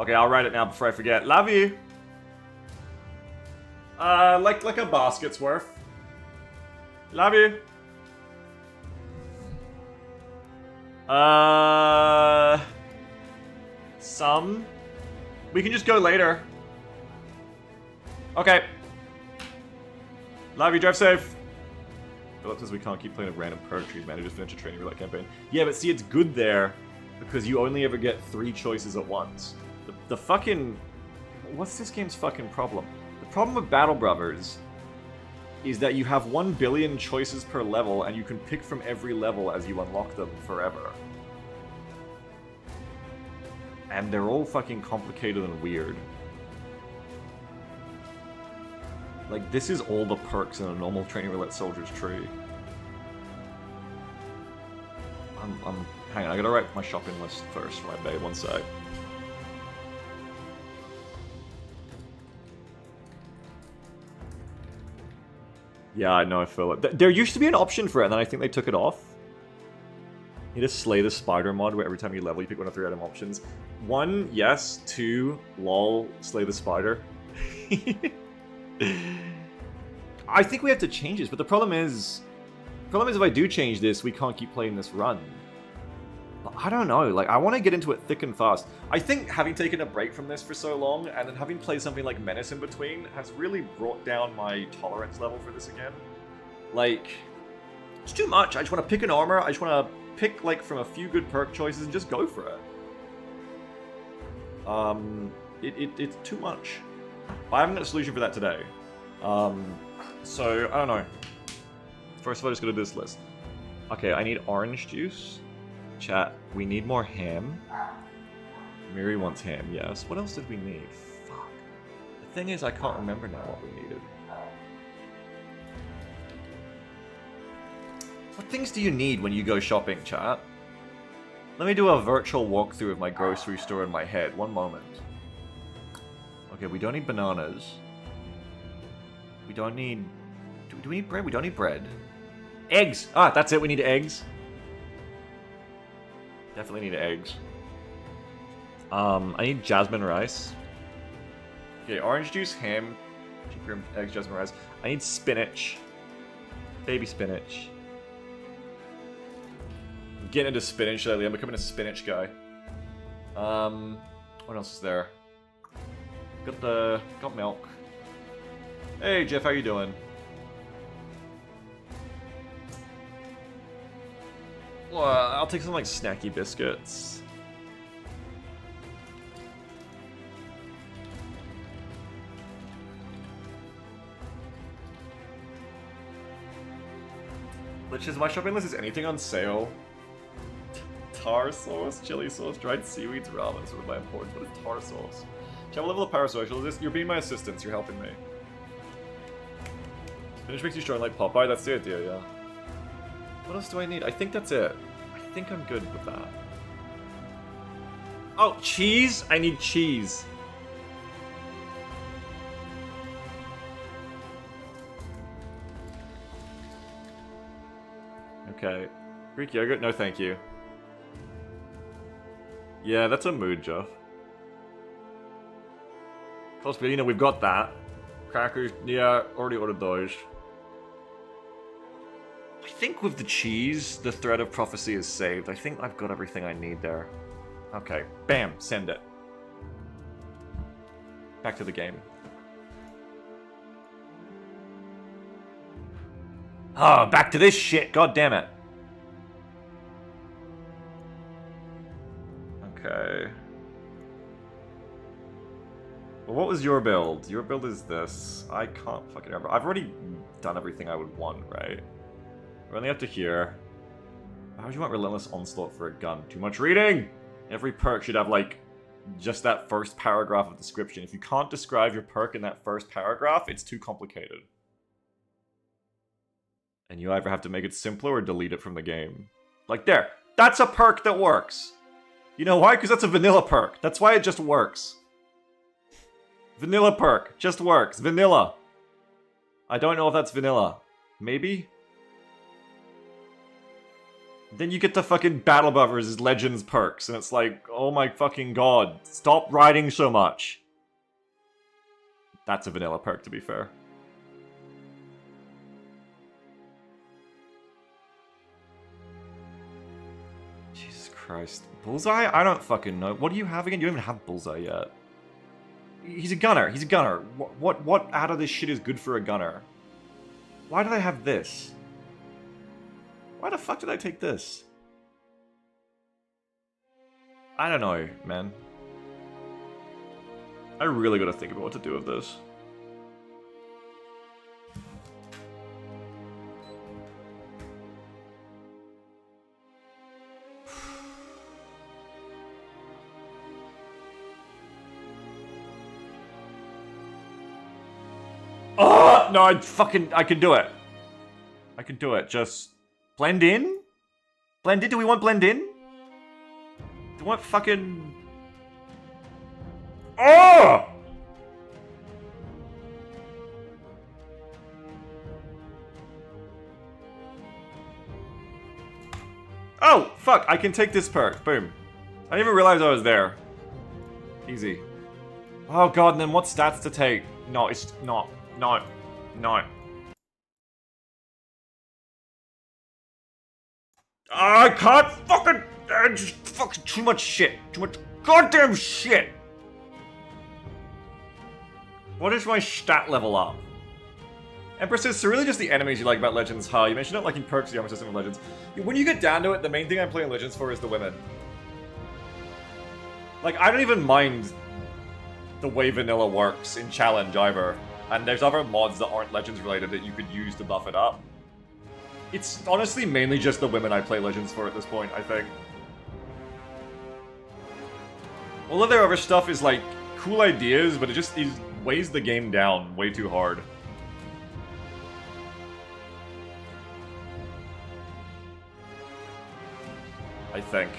Okay, I'll write it now before I forget. Love you! Like a basket's worth. Love you! Some? We can just go later. Okay. Love you, drive safe. Philip says we can't keep playing with random perk trees, man. We just finished a training roulette campaign. Yeah, but see, it's good there because you only ever get 3 choices at once. The fucking... What's this game's fucking problem? The problem with Battle Brothers is that you have 1 billion choices per level and you can pick from every level as you unlock them forever. And they're all fucking complicated and weird. Like, this is all the perks in a normal Training Roulette Soldier's tree. Hang on, I gotta write my shopping list first for my babe, one sec. Yeah, I know, I feel it. There used to be an option for it, and then I think they took it off. You just slay the spider mod, where every time you level, you pick one of 3 item options. 1, yes. 2, lol, slay the spider. I think we have to change this, but the problem is if I do change this, we can't keep playing this run. But I don't know, like, I want to get into it thick and fast. I think having taken a break from this for so long, and then having played something like Menace in between, has really brought down my tolerance level for this again. Like, it's too much. I just want to pick an armor, I just want to pick, like, from a few good perk choices and just go for it. It's too much. I haven't got a solution for that today. So, I don't know. First of all, I just gotta do this list. Okay, I need orange juice. Chat, we need more ham. Miri wants ham, yes. What else did we need? Fuck. The thing is, I can't remember now what we needed. What things do you need when you go shopping, chat? Let me do a virtual walkthrough of my grocery store in my head. One moment. Okay, we don't need bananas. We don't need... Do we need bread? We don't need bread. Eggs! Ah, that's it, we need eggs. Definitely need eggs. I need jasmine rice. Okay, orange juice, ham, eggs, jasmine rice. I need spinach. Baby spinach. I'm getting into spinach lately. I'm becoming a spinach guy. What else is there? Got milk. Hey Jeff, how you doing? Well, I'll take some like snacky biscuits. Which is my shopping list. Is anything on sale? Tar sauce, chili sauce, dried seaweeds, ramen is my important. What is tar sauce? Have a level of parasocial. You're being my assistants. You're helping me. Spinach makes you strong like Popeye. That's the idea, yeah. What else do I need? I think that's it. I think I'm good with that. Oh, cheese? I need cheese. Okay. Greek yogurt? No, thank you. Yeah, that's a mood, Jeff. Cosplay, you know, we've got that. Crackers, yeah, already ordered those. I think with the cheese, the thread of prophecy is saved. I think I've got everything I need there. Okay, bam, send it. Back to the game. Oh, back to this shit, god damn it. Okay. Well, what was your build? Your build is this. I can't fucking remember. I've already done everything I would want, right? We're only up to here. Why would you want Relentless Onslaught for a gun? Too much reading! Every perk should have, like, just that first paragraph of description. If you can't describe your perk in that first paragraph, it's too complicated. And you either have to make it simpler or delete it from the game. Like, there! That's a perk that works! You know why? Because that's a vanilla perk. That's why it just works. Vanilla perk. Just works. Vanilla. I don't know if that's vanilla. Maybe? Then you get the fucking Battle Brothers Legends perks, and it's like, oh my fucking god. Stop writing so much. That's a vanilla perk, to be fair. Jesus Christ. Bullseye? I don't fucking know. What do you have again? You don't even have Bullseye yet. He's a gunner. He's a gunner. What out of this shit is good for a gunner? Why did I have this? Why the fuck did I take this? I don't know, man. I really gotta think about what to do with this. Oh, no, I can do it. I can do it. Just blend in? Blend in? Do we want blend in? Do we want fucking... Oh! Oh, fuck. I can take this perk. Boom. I didn't even realize I was there. Easy. Oh god, and then what stats to take? No, it's not. No. No. I can't fucking... just fucking too much shit. Too much goddamn shit. What is my stat level up? Empress says, so really just the enemies you like about Legends, huh? You mentioned not liking perks of the armor system of Legends. When you get down to it, the main thing I'm playing Legends for is the women. Like, I don't even mind the way vanilla works in Challenge either. And there's other mods that aren't Legends related that you could use to buff it up. It's honestly mainly just the women I play Legends for at this point, I think. All of their other stuff is like cool ideas, but it just weighs the game down way too hard. I think.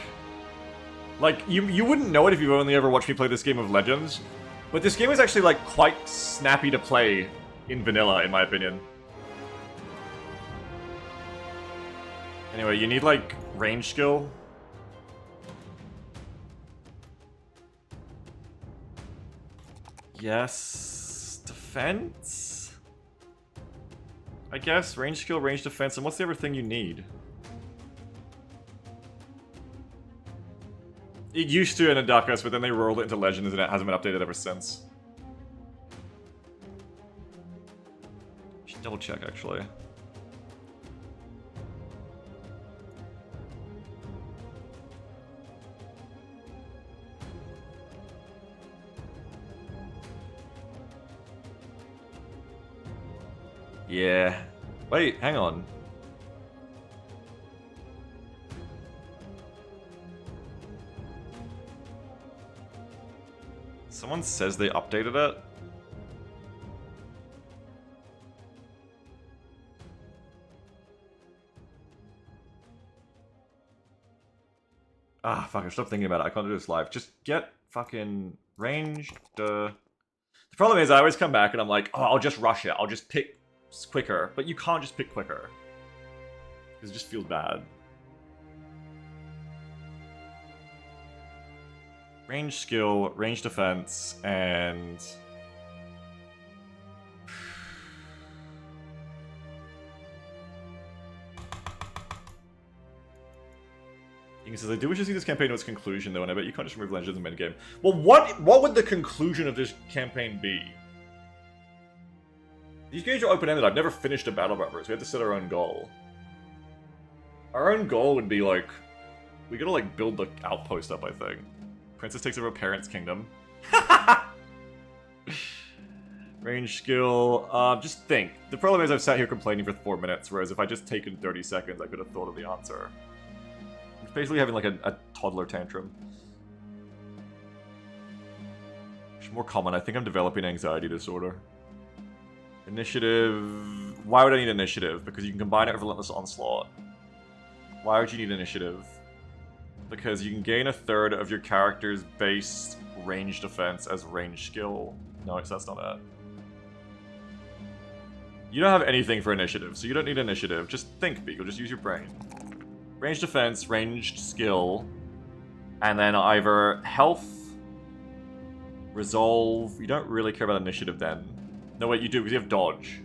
Like, you wouldn't know it if you've only ever watched me play this game of Legends, but this game is actually, like, quite snappy to play in vanilla, in my opinion. Anyway, you need, like, range skill. Yes. Defense? I guess. Range skill, range defense, and what's the other thing you need? It used to in Adakas, but then they rolled it into Legends and it hasn't been updated ever since. Should double check, actually. Yeah. Wait, hang on. Someone says they updated it. Ah, fuck, I stopped thinking about it. I can't do this live. Just get fucking ranged. The problem is I always come back and I'm like, oh, I'll just rush it. I'll just pick quicker. But you can't just pick quicker. Because it just feels bad. Range skill, range defense, and... He says, I do wish to see this campaign to its conclusion, though, and I bet you can't just remove Legends in mid-game. Well, what would the conclusion of this campaign be? These games are open-ended. I've never finished a Battle Brothers. We have to set our own goal. Our own goal would be, like... We gotta, like, build the outpost up, I think. Princess takes over her parents' kingdom. Range skill. Just think. The problem is I've sat here complaining for 4 minutes, whereas if I just taken 30 seconds, I could have thought of the answer. It's basically having like a toddler tantrum. It's more common. I think I'm developing anxiety disorder. Initiative. Why would I need initiative? Because you can combine it with Relentless Onslaught. Why would you need initiative? Because you can gain a third of your character's base range defense as range skill. No, that's not it. You don't have anything for initiative, so you don't need initiative. Just think, Beagle. Just use your brain. Range defense, ranged skill, and then either health, resolve. You don't really care about initiative then. No, wait, you do, because you have dodge.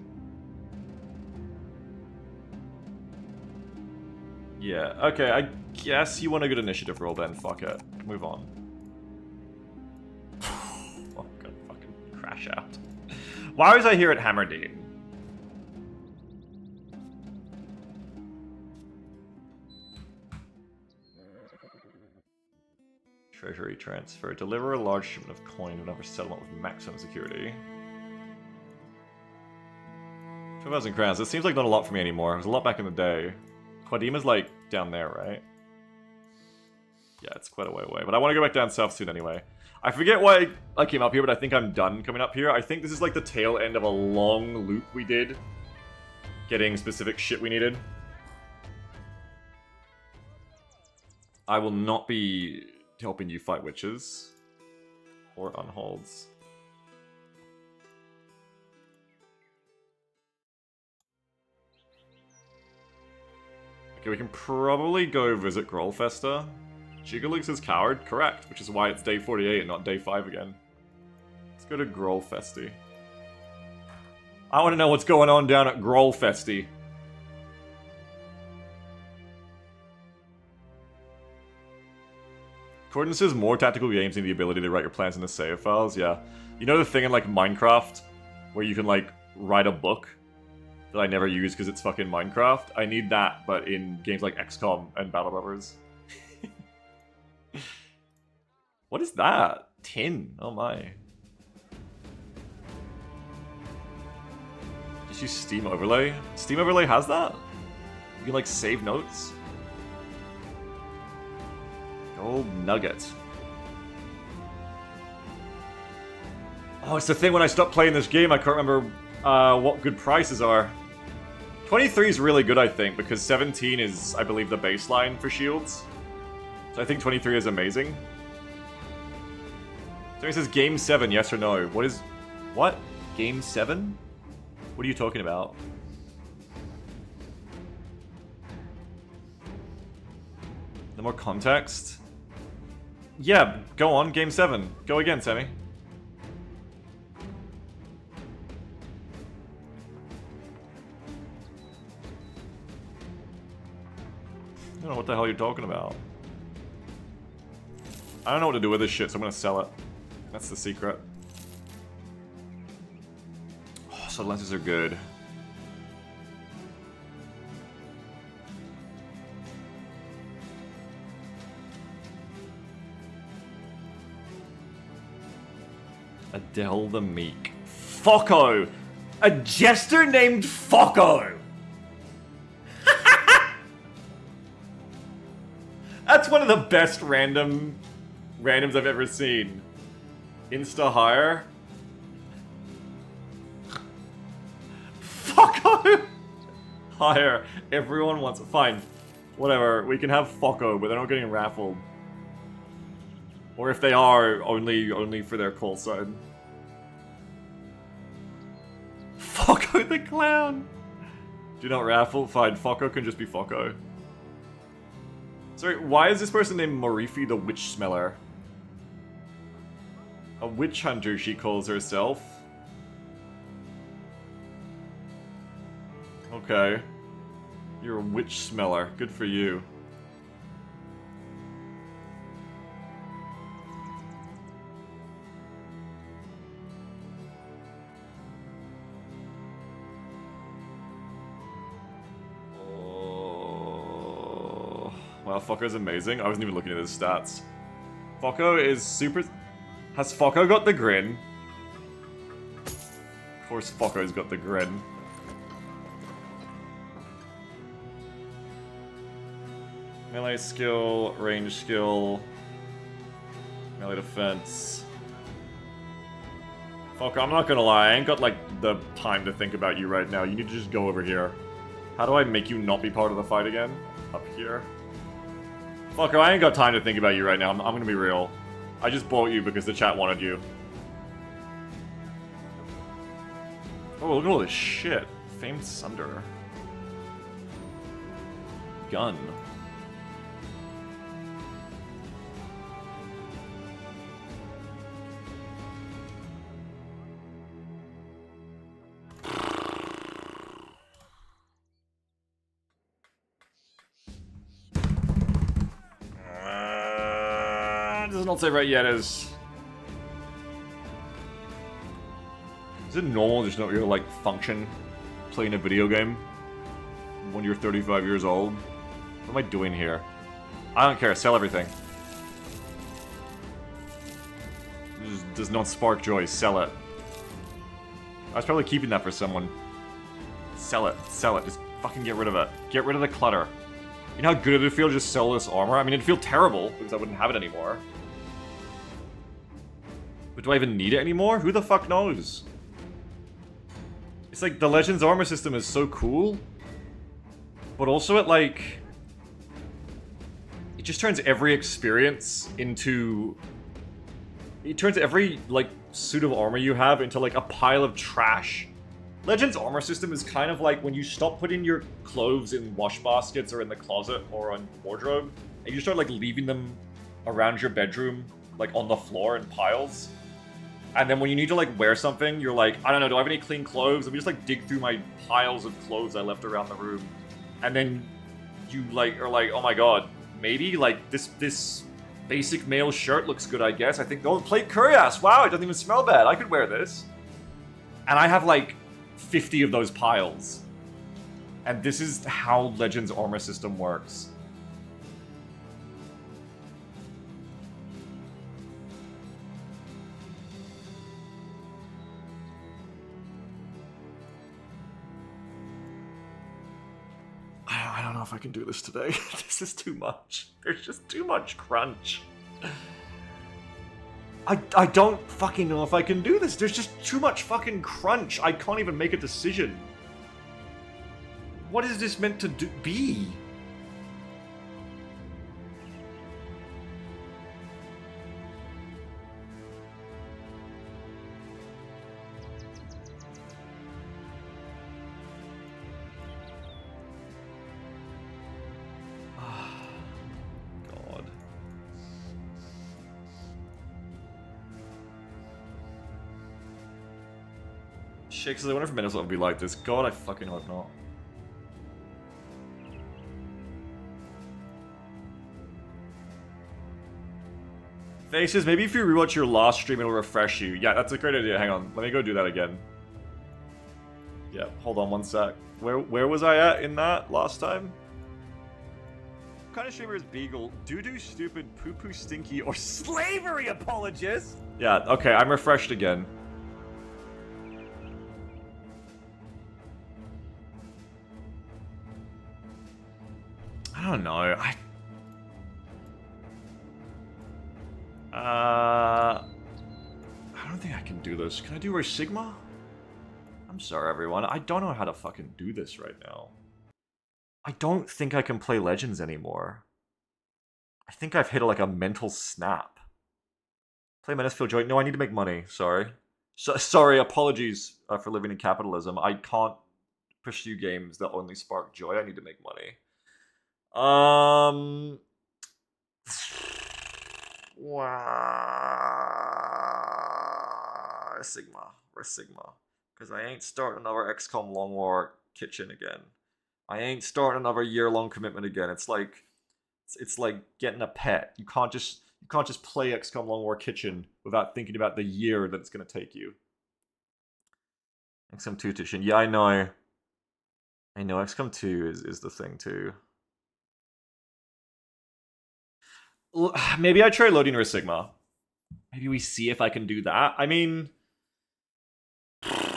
Yeah, okay, I guess you want a good initiative roll then. Fuck it. Move on. Oh, I'm gonna fucking crash out. Why was I here at Hammerdine? Treasury transfer. Deliver a large shipment of coin to another settlement with maximum security. 2,000 crowns. It seems like not a lot for me anymore. It was a lot back in the day. Quadima's like down there, right? Yeah, it's quite a way away. But I want to go back down south soon anyway. I forget why I came up here, but I think I'm done coming up here. I think this is like the tail end of a long loop we did. Getting specific shit we needed. I will not be helping you fight witches. Or unholds. Okay, we can probably go visit Grolfester. Jigalix is coward, correct, which is why it's day 48 and not day 5 again. Let's go to Grolfesti. I want to know what's going on down at Grolfesti. According says more tactical games need the ability to write your plans into save files, yeah. You know the thing in like Minecraft where you can like write a book that I never use because it's fucking Minecraft? I need that, but in games like XCOM and Battle Brothers. What is that? Tin. Oh my. Just use Steam Overlay? Steam Overlay has that? You can like save notes? Gold nugget. Oh, it's the thing when I stopped playing this game, I can't remember what good prices are. 23 is really good, I think, because 17 is, I believe, the baseline for shields. So I think 23 is amazing. So it says Game 7, yes or no. What is... What? Game 7? What are you talking about? No more context? Yeah, go on, Game 7. Go again, Sammy. don't know what the hell you're talking about. I don't know what to do with this shit, so I'm gonna sell it. That's the secret. Oh, so lenses are good. Adele the Meek. Focko! A jester named Focko! That's one of the best randoms I've ever seen. Insta hire. Focko! Hire. Everyone wants it. Fine. Whatever. We can have Focko, but they're not getting raffled. Or if they are, only for their call sign. Focko the clown! Do not raffle? Fine, Focko can just be Focko. Sorry, why is this person named Morifi the Witch Smeller? A witch hunter, she calls herself. Okay. You're a witch smeller. Good for you. Wow, Focko's amazing. I wasn't even looking at his stats. Focko is super... Has Focko got the grin? Of course Focko's got the grin. Melee skill, range skill, melee defense. Focko, I'm not gonna lie, I ain't got like the time to think about you right now. You need to just go over here. How do I make you not be part of the fight again? Up here. Fucker, I ain't got time to think about you right now. I'm gonna be real. I just bought you because the chat wanted you. Oh, look at all this shit. Famed Sunder. Gun. Does not say right yet is it normal just not your like function playing a video game when you're 35 years old? What am I doing here? I don't care, sell everything. It just does not spark joy, sell it. I was probably keeping that for someone. Sell it, just fucking get rid of it. Get rid of the clutter. You know how good it'd feel to just sell this armor? I mean, it'd feel terrible because I wouldn't have it anymore. But do I even need it anymore? Who the fuck knows? It's like, the Legends armor system is so cool. But also it like... It just turns every experience into... It turns every, like, suit of armor you have into, like, a pile of trash. Legends armor system is kind of like when you stop putting your clothes in wash baskets or in the closet or on wardrobe, and you start, like, leaving them around your bedroom, like, on the floor in piles. And then when you need to, like, wear something, you're like, I don't know, do I have any clean clothes? Let me just, like, dig through my piles of clothes I left around the room. And then you, like, are like, oh my god, maybe, like, this basic male shirt looks good, I guess. I think, oh, plate curious. Wow, it doesn't even smell bad. I could wear this. And I have, like, 50 of those piles. And this is how Legends armor system works. I don't know if I can do this today. This is too much. There's just too much crunch. I don't fucking know if I can do this. There's just too much fucking crunch. I can't even make a decision. What is this meant to be? Shake says, I wonder if Minnesota would be like this. God, I fucking hope not. Faces, maybe if you rewatch your last stream, it'll refresh you. Yeah, that's a great idea. Hang on, let me go do that again. Yeah, hold on one sec. Where was I at in that last time? What kind of streamer is Beagle? Doo-doo, stupid, poo-poo, stinky, or slavery apologist? Yeah, okay, I'm refreshed again. I don't know. I don't think I can do this. Can I do Ray Sigma? I'm sorry, everyone. I don't know how to fucking do this right now. I don't think I can play Legends anymore. I think I've hit like a mental snap. Play Menacefield Joy. No, I need to make money. Sorry. Sorry, apologies for living in capitalism. I can't pursue games that only spark joy. I need to make money. Sigma. Because I ain't starting another XCOM Long War kitchen again. I ain't starting another year-long commitment again. It's like getting a pet. You can't just play XCOM Long War Kitchen without thinking about the year that it's gonna take you. XCOM 2 edition. Yeah, I know. XCOM 2 is the thing too. Maybe I try loading Ray Sigma. Maybe we see if I can do that. I mean,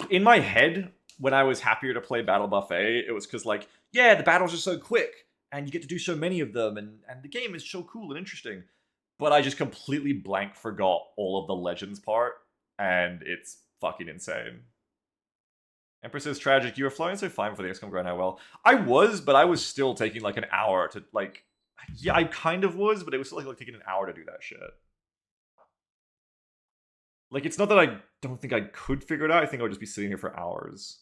in my head, when I was happier to play Battle Buffet, it was because, like, yeah, the battles are so quick, and you get to do so many of them, and the game is so cool and interesting. But I just completely blank forgot all of the Legends part, and it's fucking insane. Empress is tragic. You were flying so fine for the XCOM grind, how well? I was, but I was still taking, like, an hour to, like... Yeah, I kind of was, but it was still, like taking an hour to do that shit. Like, it's not that I don't think I could figure it out. I think I would just be sitting here for hours.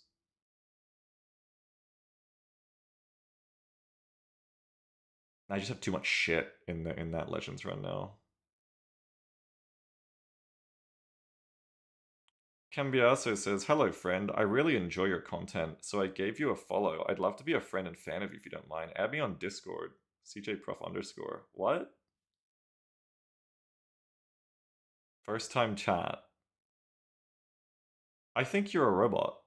I just have too much shit in that Legends run now. Cambiaso says, hello friend, I really enjoy your content, so I gave you a follow. I'd love to be a friend and fan of you if you don't mind. Add me on Discord. CJProf_. What? First time chat. I think you're a robot.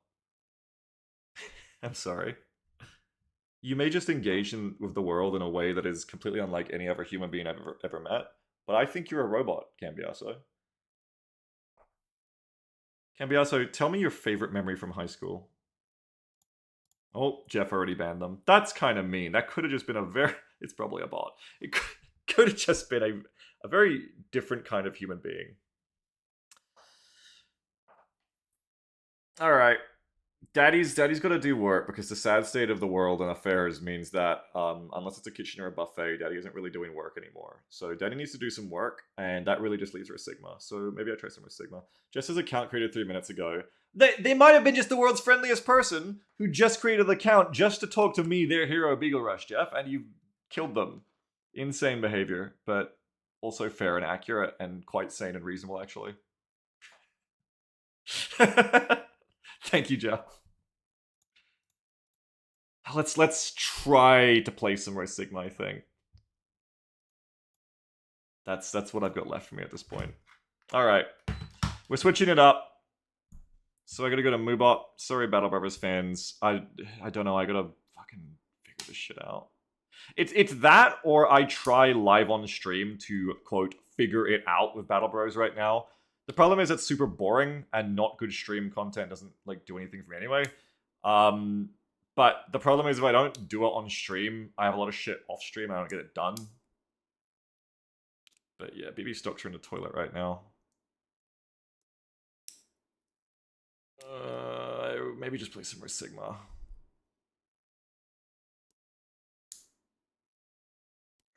I'm sorry. You may just engage with the world in a way that is completely unlike any other human being I've ever met, but I think you're a robot, Cambiaso. Cambiaso, tell me your favorite memory from high school. Oh, Jeff already banned them. That's kind of mean. That could have just been a very... It's probably a bot. It could have just been a very different kind of human being. Alright. Daddy's got to do work because the sad state of the world and affairs means that unless it's a kitchen or a buffet, Daddy isn't really doing work anymore. So Daddy needs to do some work, and that really just leaves her a Sigma. So maybe I try some with Sigma. Just as account created 3 minutes ago. They might have been just the world's friendliest person who just created an account just to talk to me, their hero, Beagle Rush, Jeff, and you killed them. Insane behavior, but also fair and accurate and quite sane and reasonable, actually. Thank you, Jeff. Let's try to play some Ray Sigma, I think. That's what I've got left for me at this point. Alright. We're switching it up. So I gotta go to Moobot. Sorry, Battle Brothers fans. I don't know, I gotta fucking figure this shit out. It's that, or I try live on stream to, quote, figure it out with Battle Bros right now. The problem is it's super boring, and not good stream content doesn't, like, do anything for me anyway. But the problem is if I don't do it on stream, I have a lot of shit off stream, and I don't get it done. But yeah, BB stocks are in the toilet right now. Maybe just play some more Sigma.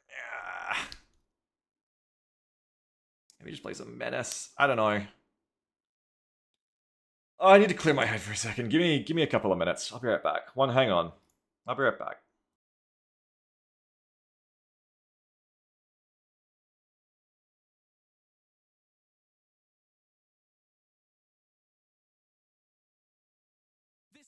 Yeah. Maybe just play some Menace. I don't know. Oh, I need to clear my head for a second. Give me a couple of minutes. I'll be right back. Hang on. I'll be right back. This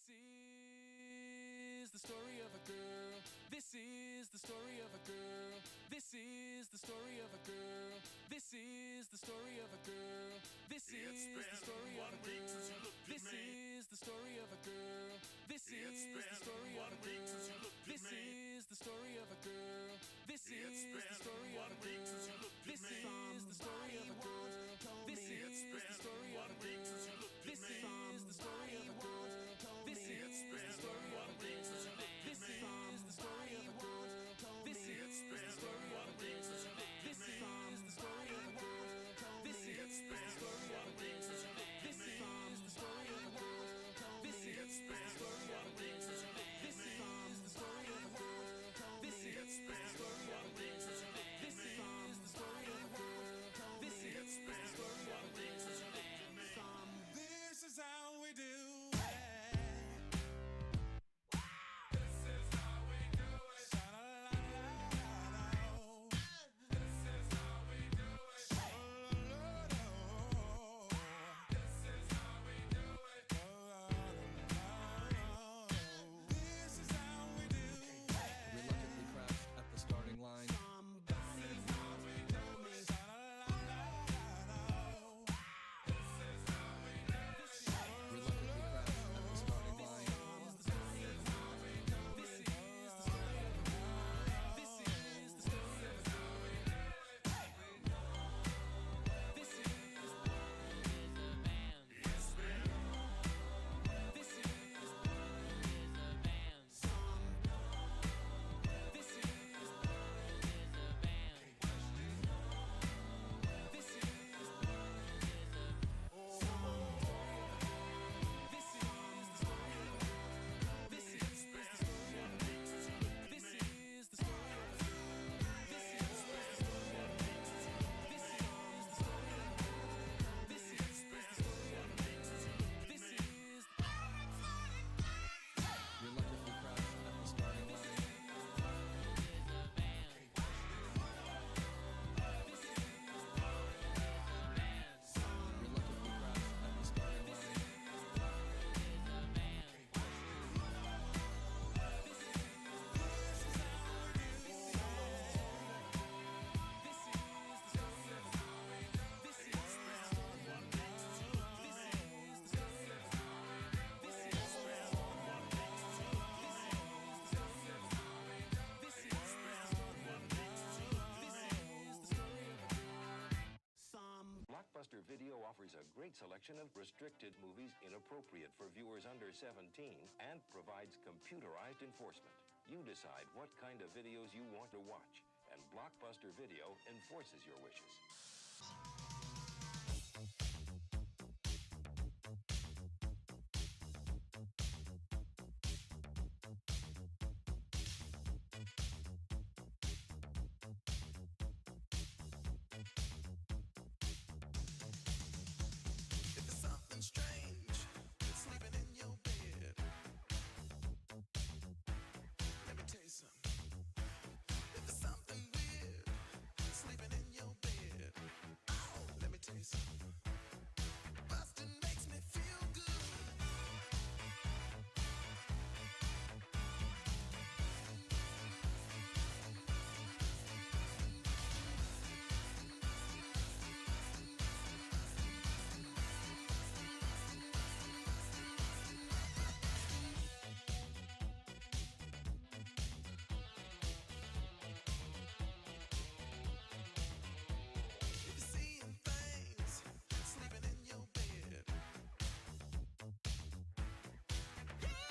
is the story of a girl. This is the story of a girl. This is the story of a girl. This is the great selection of restricted movies inappropriate for viewers under 17 and provides computerized enforcement. You decide what kind of videos you want to watch, and Blockbuster Video enforces your wishes. If there's something strange sleeping in your bed, let me tell you something. If there's something weird sleeping in your bed, oh, let me tell you something. Bustin' makes me feel good. If you're seeing things sleeping in your bed,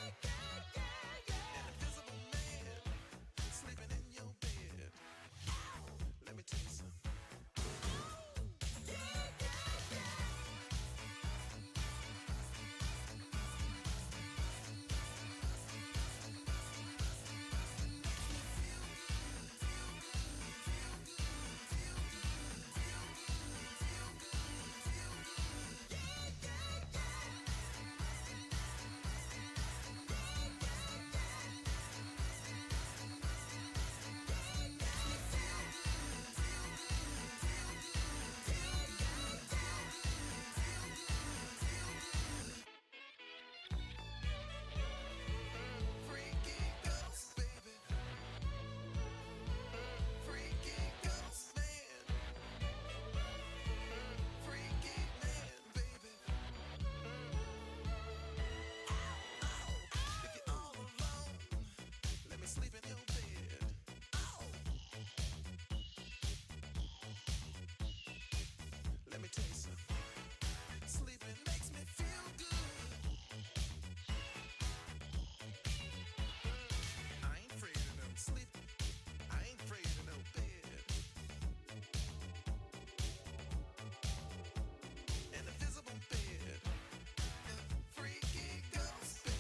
an invisible man sleeping in your bed, let me tell you something. Freaky ghost, baby. Freaky ghost man. Freaky man, baby. If you're all alone, let me sleep in your bed. Let me tell you something. Sleeping makes me feel good. I ain't afraid of no sleep. I ain't afraid of no bed. An invisible bed. Freaky ghost bed.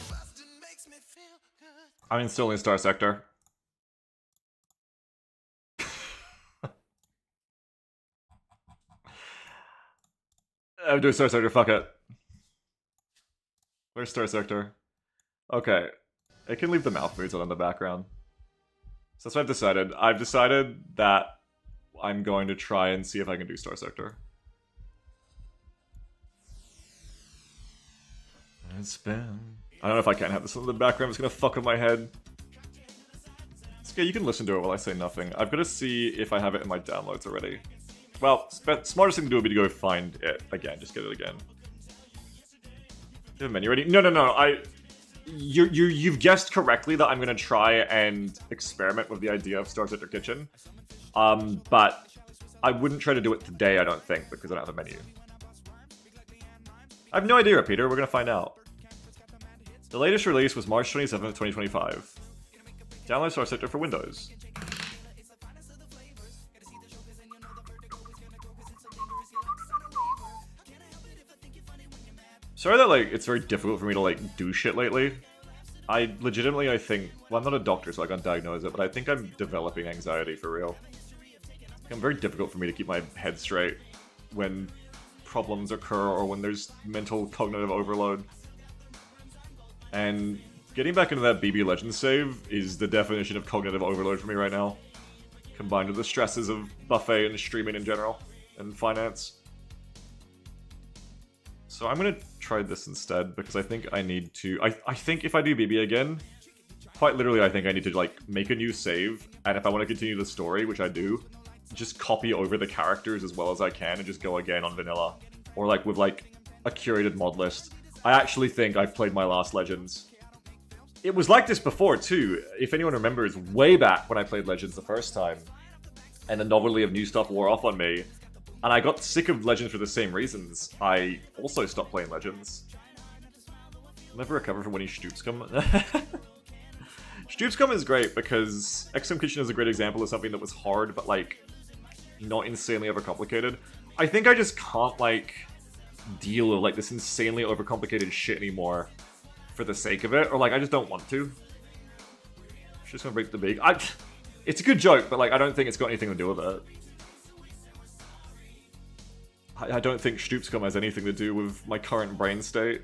Bustin' makes me feel good. I'm installing StarSector. I'm doing StarSector, fuck it. Where's StarSector? Okay. It can leave the mouth moods on in the background. So that's what I've decided. I've decided that I'm going to try and see if I can do StarSector. It's been... I don't know if I can have this in the background. It's gonna fuck with my head. It's okay, you can listen to it while I say nothing. I've got to see if I have it in my downloads already. Well, smartest thing to do would be to go find it again. Just get it again. Do the menu ready? No. You've guessed correctly that I'm gonna try and experiment with the idea of StarSector Kitchen. But I wouldn't try to do it today, I don't think, because I don't have a menu. I have no idea, Peter. We're gonna find out. The latest release was March 27th, 2025. Download StarSector for Windows. Sorry that, like, it's very difficult for me to, like, do shit lately. I think... Well, I'm not a doctor, so I can't diagnose it, but I think I'm developing anxiety for real. It's very difficult for me to keep my head straight when problems occur or when there's mental cognitive overload. And getting back into that BB Legends save is the definition of cognitive overload for me right now. Combined with the stresses of buffet and streaming in general, and finance. So I'm gonna try this instead, because I think I need to... I think if I do BB again, quite literally I think I need to, like, make a new save, and if I want to continue the story, which I do, just copy over the characters as well as I can and just go again on vanilla. Or, like, with, like, a curated mod list. I actually think I've played my last Legends. It was like this before, too. If anyone remembers, way back when I played Legends the first time, and the novelty of new stuff wore off on me, and I got sick of Legends for the same reasons, I also stopped playing Legends. I'll never recover from winning Stoopscom. Stoopscom is great because XM Kitchen is a great example of something that was hard, but, like, not insanely overcomplicated. I think I just can't, like, deal with, like, this insanely overcomplicated shit anymore for the sake of it, or, like, I just don't want to. Just gonna break the big... It's a good joke, but, like, I don't think it's got anything to do with it. I don't think Stoopscom has anything to do with my current brain state.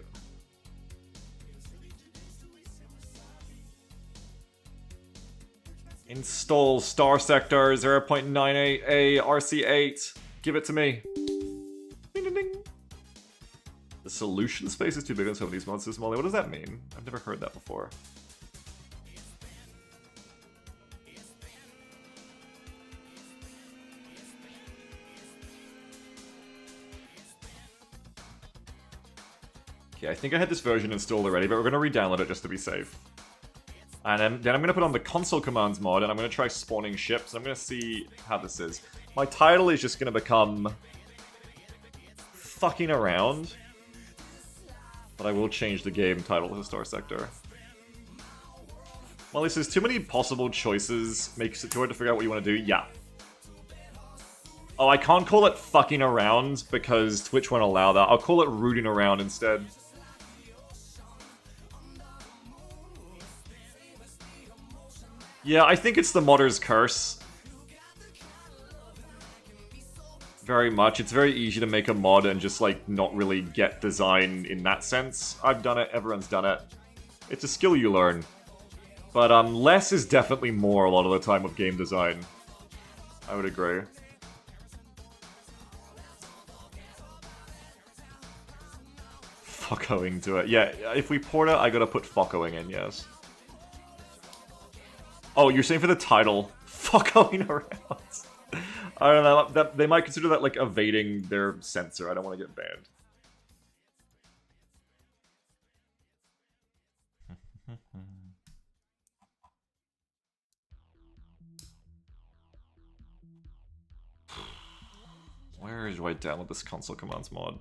Install StarSector 0.98A RC8. Give it to me. Ding, ding, ding. The solution space is too big on some of these monsters, Molly. What does that mean? I've never heard that before. Okay, I think I had this version installed already, but we're going to re-download it just to be safe. And then I'm going to put on the console commands mod, and I'm going to try spawning ships, and I'm going to see how this is. My title is just going to become... fucking around. But I will change the game title to StarSector. Well, this is too many possible choices, makes it too hard to figure out what you want to do. Yeah. Oh, I can't call it fucking around, because Twitch won't allow that. I'll call it rooting around instead. Yeah, I think it's the modder's curse. Very much. It's very easy to make a mod and just, like, not really get design in that sense. I've done it, everyone's done it. It's a skill you learn. But, less is definitely more a lot of the time with game design. I would agree. Fuckoing to it. Yeah, if we port it, I gotta put fuckoing in, yes. Oh, you're saying for the title, fuckoing around. I don't know, they might consider that, like, evading their censor. I don't want to get banned. Where do I download this console commands mod?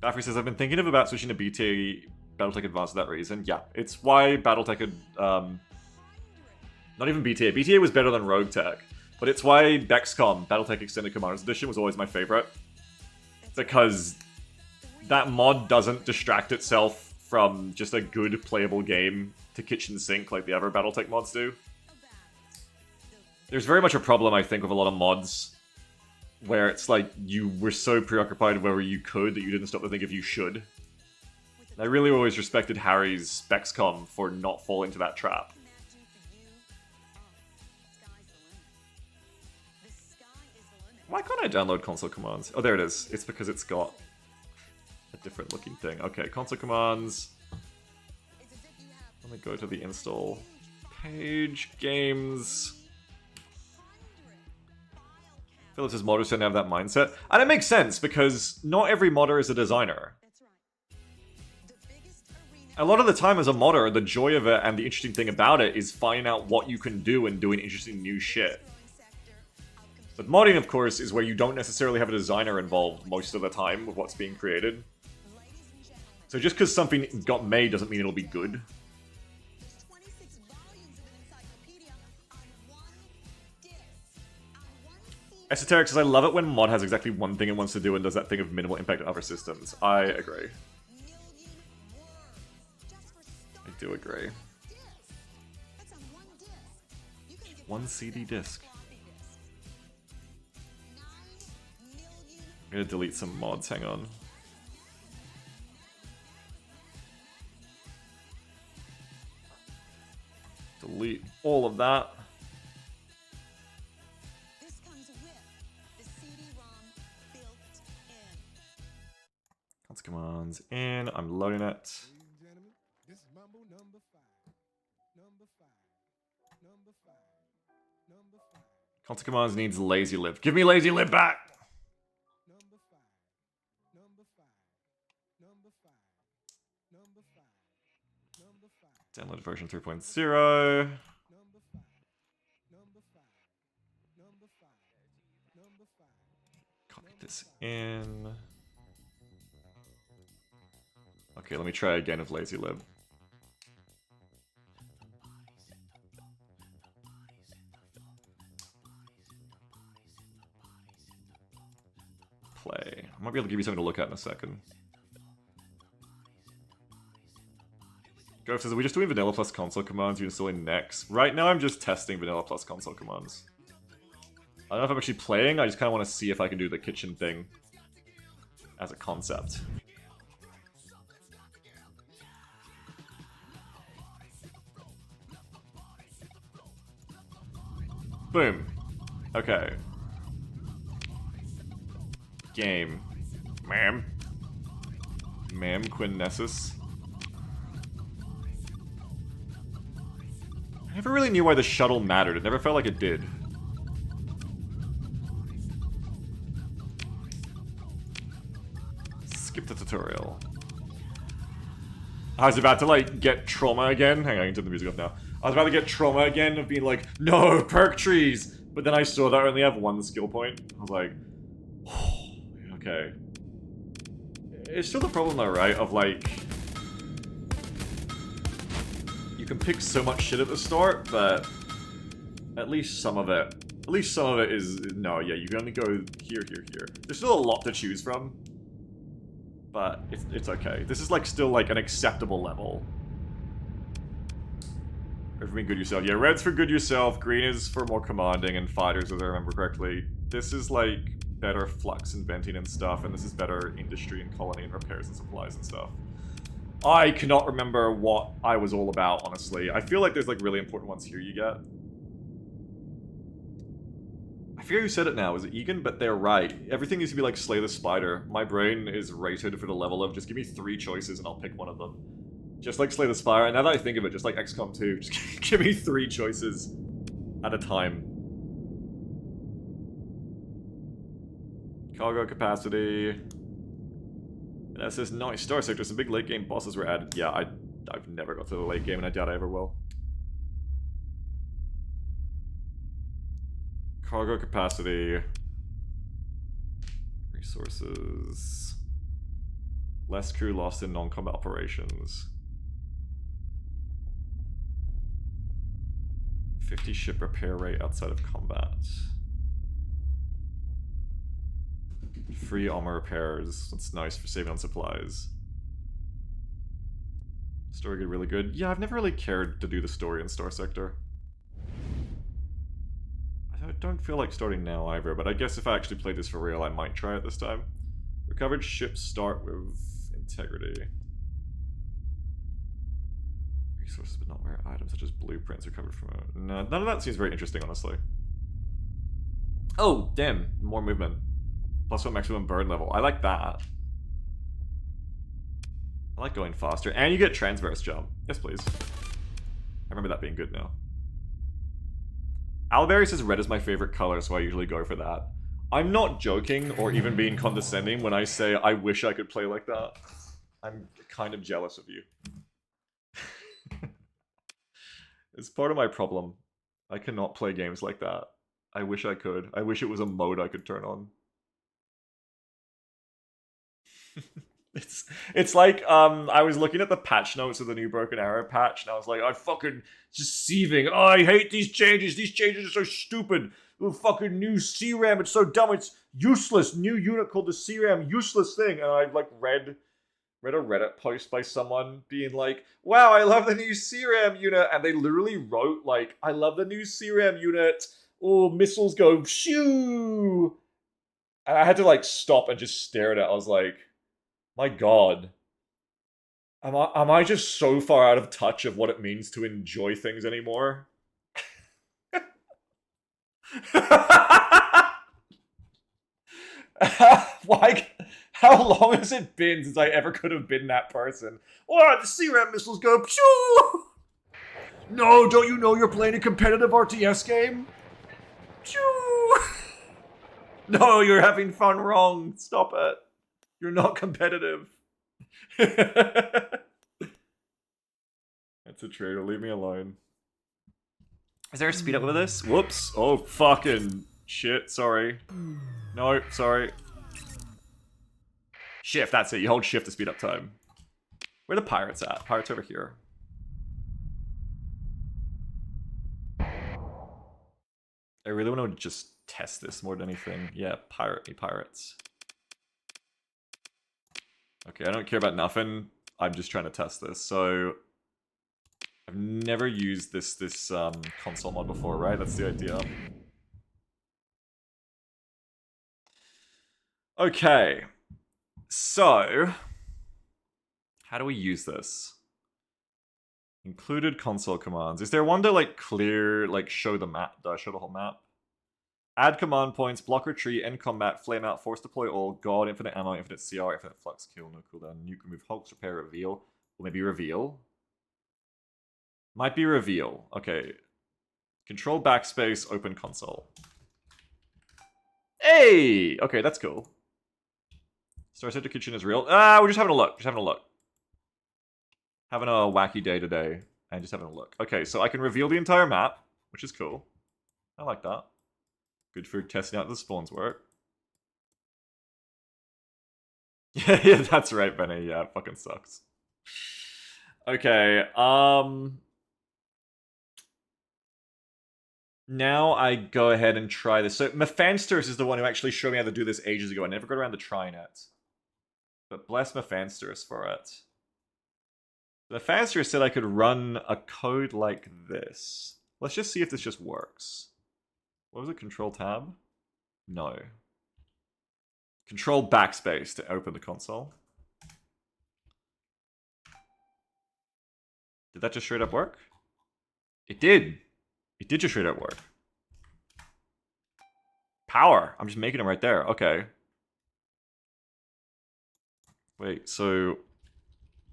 Daffy says, I've been thinking about switching to BTA Battletech Advanced for that reason. Yeah, it's why Battletech had... not even BTA. BTA was better than Rogue Tech. But it's why BexCom, Battletech Extended Commanders Edition, was always my favorite. Because that mod doesn't distract itself from just a good playable game to kitchen sink like the other Battletech mods do. There's very much a problem, I think, with a lot of mods where it's like you were so preoccupied with whether you could that you didn't stop to think if you should. I really always respected Harry's BexCom for not falling to that trap. Why can't I download console commands? Oh, there it is. It's because it's got a different looking thing. Okay, console commands. Let me go to the install page. Games. Phillips' modders don't have that mindset. And it makes sense, because not every modder is a designer. A lot of the time as a modder, the joy of it and the interesting thing about it is finding out what you can do and doing interesting new shit. But modding, of course, is where you don't necessarily have a designer involved most of the time with what's being created. So just because something got made doesn't mean it'll be good. 26 volumes of an encyclopedia on one disc. On one CD. Esoteric says, I love it when mod has exactly one thing it wants to do and does that thing of minimal impact on other systems. I agree. Million words. Just for I do agree. disc. That's on one disc. You can get One CD disc. floppy disks. 9 million. I'm gonna delete some mods, hang on. Delete all of that. This comes with the CD-ROM built in. Console commands in. I'm loading it. Ladies and gentlemen, this is Mambo number 5. Number 5. Number 5. Number 5. Console commands needs lazy lib. Give me lazy lib back! Number 5. Number 5. Number 5. Number 5. Number 5. Download version 3.0. Number 5. Number 5. Number 5. Number 5. Copy this in. Okay, let me try again with lazy lib. Play. I might be able to give you something to look at in a second. Grove says, are we just doing vanilla plus console commands? You installing next? Right now I'm just testing vanilla plus console commands. I don't know if I'm actually playing, I just kind of want to see if I can do the kitchen thing as a concept. Boom. Okay. Game. Ma'am. Ma'am Quinnessus. I never really knew why the shuttle mattered. It never felt like it did. Skip the tutorial. I was about to, like, get trauma again. Hang on, I can turn the music off now. I was about to get trauma again of being like, no, perk trees! But then I saw that I only have one skill point. I was like, oh, okay. It's still the problem though, right? Of like, you can pick so much shit at the start, but at least some of it is, no, yeah, you can only go here, here, here. There's still a lot to choose from, but it's okay. This is like still like an acceptable level. Everything good yourself. Yeah, red's for good yourself, green is for more commanding and fighters, as I remember correctly. This is like better flux and venting and stuff, and this is better industry and colony and repairs and supplies and stuff. I cannot remember what I was all about, honestly. I feel like there's like really important ones here you get. I forget who said it now, is it Egan? But they're right. Everything needs to be like Slay the Spider. My brain is rated for the level of just give me 3 choices and I'll pick one of them. Just like Slay the Spire, and now that I think of it, just like XCOM 2, just give me 3 choices at a time. Cargo capacity. And that says, nice, StarSector, some big late game bosses were added. Yeah, I've never got to the late game, and I doubt I ever will. Cargo capacity. Resources. Less crew lost in non-combat operations. 50 ship repair rate outside of combat. Free armor repairs. That's nice for saving on supplies. Story good, really good. Yeah, I've never really cared to do the story in StarSector. I don't feel like starting now either, but I guess if I actually played this for real, I might try it this time. Recovered ships start with integrity. Resources but not rare items such as blueprints recovered from it. No, none of that seems very interesting, honestly. Oh, damn. More movement. +1 maximum burn level. I like that. I like going faster. And you get transverse jump. Yes, please. I remember that being good now. Alberry says red is my favorite color, so I usually go for that. I'm not joking or even being condescending when I say I wish I could play like that. I'm kind of jealous of you. It's part of my problem. I cannot play games like that. I wish I could. I wish it was a mode I could turn on. It's like I was looking at the patch notes of the new Broken Arrow patch and I was like, I fucking just seething. Oh, I hate these changes. These changes are so stupid. The fucking new CRAM, it's so dumb. It's useless. New unit called the CRAM, useless thing. And I like read a Reddit post by someone being like, wow, I love the new CRAM unit. And they literally wrote like, I love the new CRAM unit. Oh, missiles go shoo. And I had to like stop and just stare at it. I was like, my God. Am I just so far out of touch of what it means to enjoy things anymore? Why? How long has it been since I ever could have been that person? Oh, the CRAM missiles go pshoo! No, don't you know you're playing a competitive RTS game? Pshoo! No, you're having fun wrong. Stop it. You're not competitive. That's a traitor. Leave me alone. Is there a speed up with this? Whoops. Oh, fucking shit. Sorry. No, sorry. Shift, that's it. You hold shift to speed up time. Where are the pirates at? Pirates over here. I really want to just test this more than anything. Yeah, pirates. Okay, I don't care about nothing. I'm just trying to test this. So I've never used this console mod before, right? That's the idea. Okay. So how do we use this? Included console commands. Is there one to like clear, like show the map, show the whole map? Add command points, block retreat, end combat, flame out, force deploy all, god, infinite ammo, infinite CR, infinite flux, kill, no cooldown, nuke, remove hulks, repair, reveal. Or maybe reveal? Might be reveal. Okay. Control backspace, open console. Hey! Okay, that's cool. StarSector Kitchen is real. We're just having a look. Having a wacky day today. And just having a look. Okay, so I can reveal the entire map, which is cool. I like that. Good for testing out the spawns work. Yeah, that's right, Benny. Yeah, it fucking sucks. Okay, now I go ahead and try this. So Mephansterus is the one who actually showed me how to do this ages ago. I never got around to trying it. But bless Mephansterus for it. Mephansterus said I could run a code like this. Let's just see if this just works. What was it? Control tab? No. Control backspace to open the console. Did that just straight up work? It did. It did just straight up work. Power. I'm just making them right there. Okay. Wait, so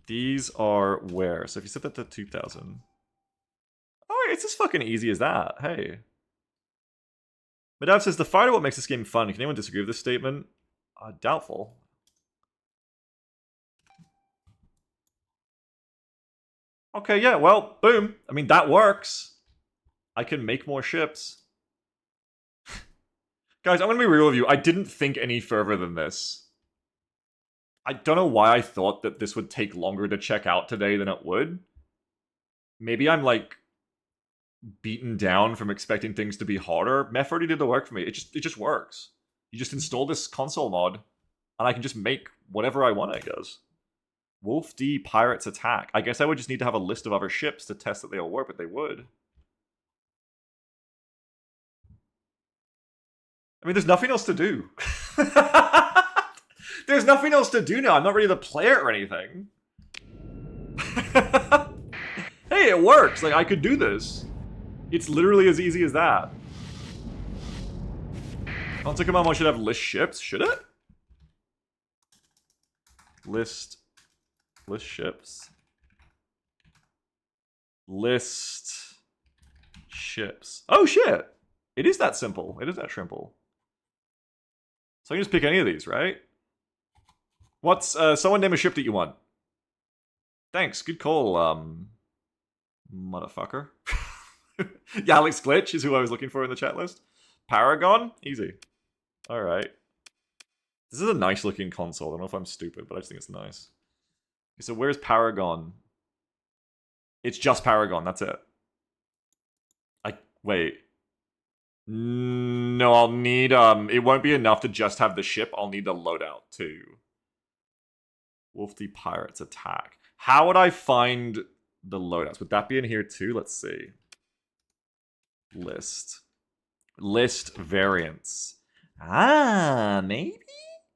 these are where? So if you set that to 2000. Oh, it's as fucking easy as that. Hey. Madav says, the fighter what makes this game fun. Can anyone disagree with this statement? Doubtful. Okay, yeah, well, boom. I mean, that works. I can make more ships. Guys, I'm gonna be real with you. I didn't think any further than this. I don't know why I thought that this would take longer to check out today than it would. Maybe I'm, like, beaten down from expecting things to be harder. Meph already did the work for me. It just works. You just install this console mod, and I can just make whatever I want, I guess. Wolf D Pirates Attack. I guess I would just need to have a list of other ships to test that they all work, but they would. I mean, there's nothing else to do. There's nothing else to do now. I'm not ready to play it or anything. Hey, it works. Like, I could do this. It's literally as easy as that. Console command should have list ships. Should it? List ships. List ships. Oh shit! It is that simple. It is that simple. So I can just pick any of these, right? What's someone name a ship that you want? Thanks. Good call, motherfucker. Yeah, Alex Glitch is who I was looking for in the chat list. Paragon? Easy. Alright. This is a nice looking console. I don't know if I'm stupid, but I just think it's nice. So where's Paragon? It's just Paragon, that's it. Wait. No, I'll need, it won't be enough to just have the ship. I'll need the loadout too. Wolf the Pirates Attack. How would I find the loadouts? Would that be in here too? Let's see. List. List variants. Ah, maybe?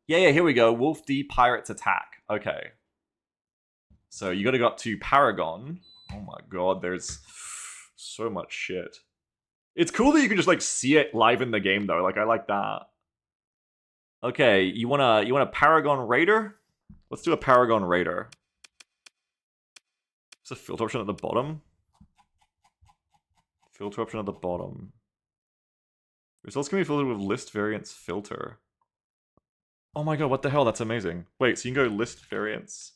Yeah, here we go. Wolf the Pirates Attack. Okay. So you gotta go up to Paragon. Oh my god, there's so much shit. It's cool that you can just like see it live in the game though. Like I like that. Okay, you want a Paragon Raider? Let's do a Paragon Raider. There's a filter option at the bottom. Filter option at the bottom. Results can be filtered with list variants filter. Oh my god, what the hell? That's amazing. Wait, so you can go list variants.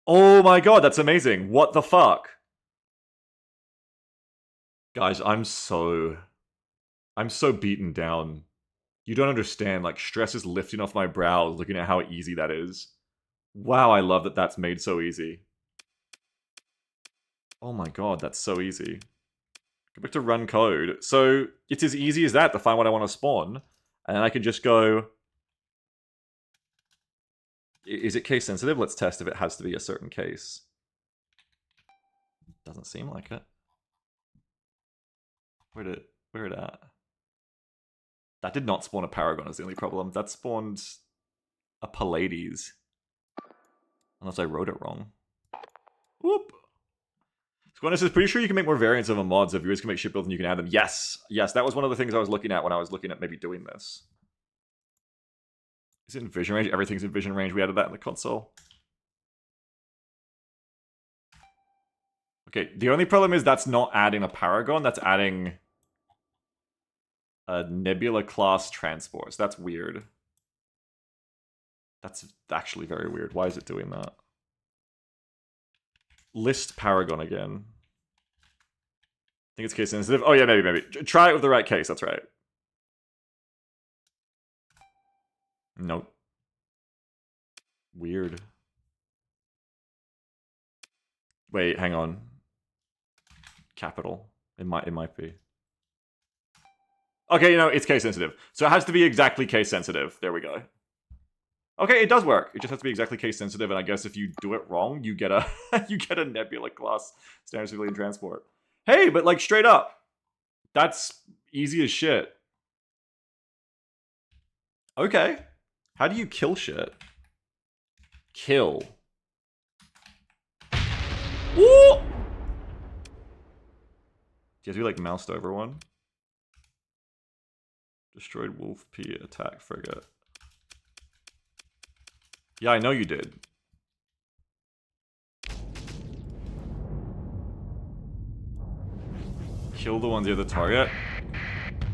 Oh my god, that's amazing. What the fuck? Guys, I'm so beaten down. You don't understand. Like, stress is lifting off my brows looking at how easy that is. Wow, I love that that's made so easy. Oh my god, that's so easy. Go back to run code. So, it's as easy as that to find what I want to spawn. And I can just go... Is it case sensitive? Let's test if it has to be a certain case. Doesn't seem like it. Where it at? That did not spawn a Paragon is the only problem. That spawned a Pallades. Unless I wrote it wrong. Whoop! Squantus is pretty sure you can make more variants of a mod, so if viewers can make ship builds and you can add them. Yes! Yes, that was one of the things I was looking at when I was looking at maybe doing this. Is it in vision range? Everything's in vision range. We added that in the console. Okay, the only problem is that's not adding a Paragon, that's adding a Nebula class transport. So that's weird. That's actually very weird. Why is it doing that? List Paragon again. I think it's case sensitive. Oh yeah, maybe. Try it with the right case, that's right. Nope. Weird. Wait, hang on. Capital. It might be. Okay, it's case sensitive. So it has to be exactly case sensitive. There we go. Okay, it does work. It just has to be exactly case sensitive, and I guess if you do it wrong, you get a you get a Nebula class standard civilian transport. Hey, but like straight up, that's easy as shit. Okay. How do you kill shit? Kill. Ooh! Do you have to be like moused over one? Destroyed Wolf P attack frigate. Yeah, I know you did. Kill the ones near the target.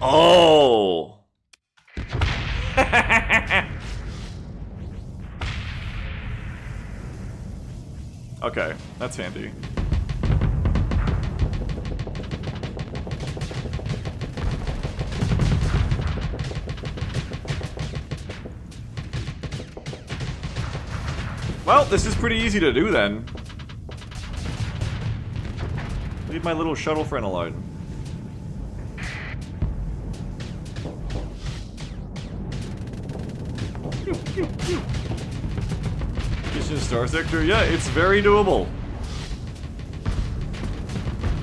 Oh! Okay, that's handy. Well, this is pretty easy to do then. Leave my little shuttle friend alone. Mission StarSector? Yeah, it's very doable.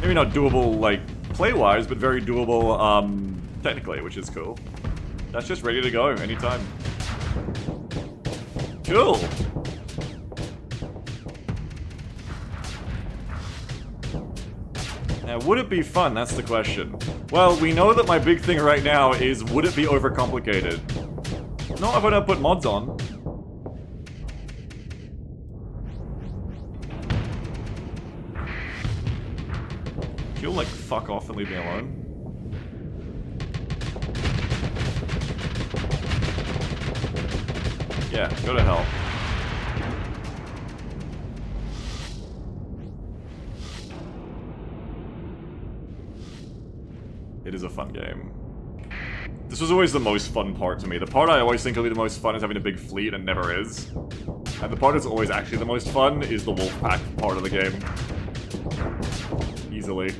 Maybe not doable, like, play-wise, but very doable, technically, which is cool. That's just ready to go anytime. Cool! Now, would it be fun? That's the question. Well, we know that my big thing right now is, would it be overcomplicated? Not if I don't put mods on. You'll, like, fuck off and leave me alone. Yeah, go to hell. It is a fun game. was always the most fun part to me. The part I always think will be the most fun is having a big fleet and never is. And the part that's always actually the most fun is the Wolfpack part of the game. Easily.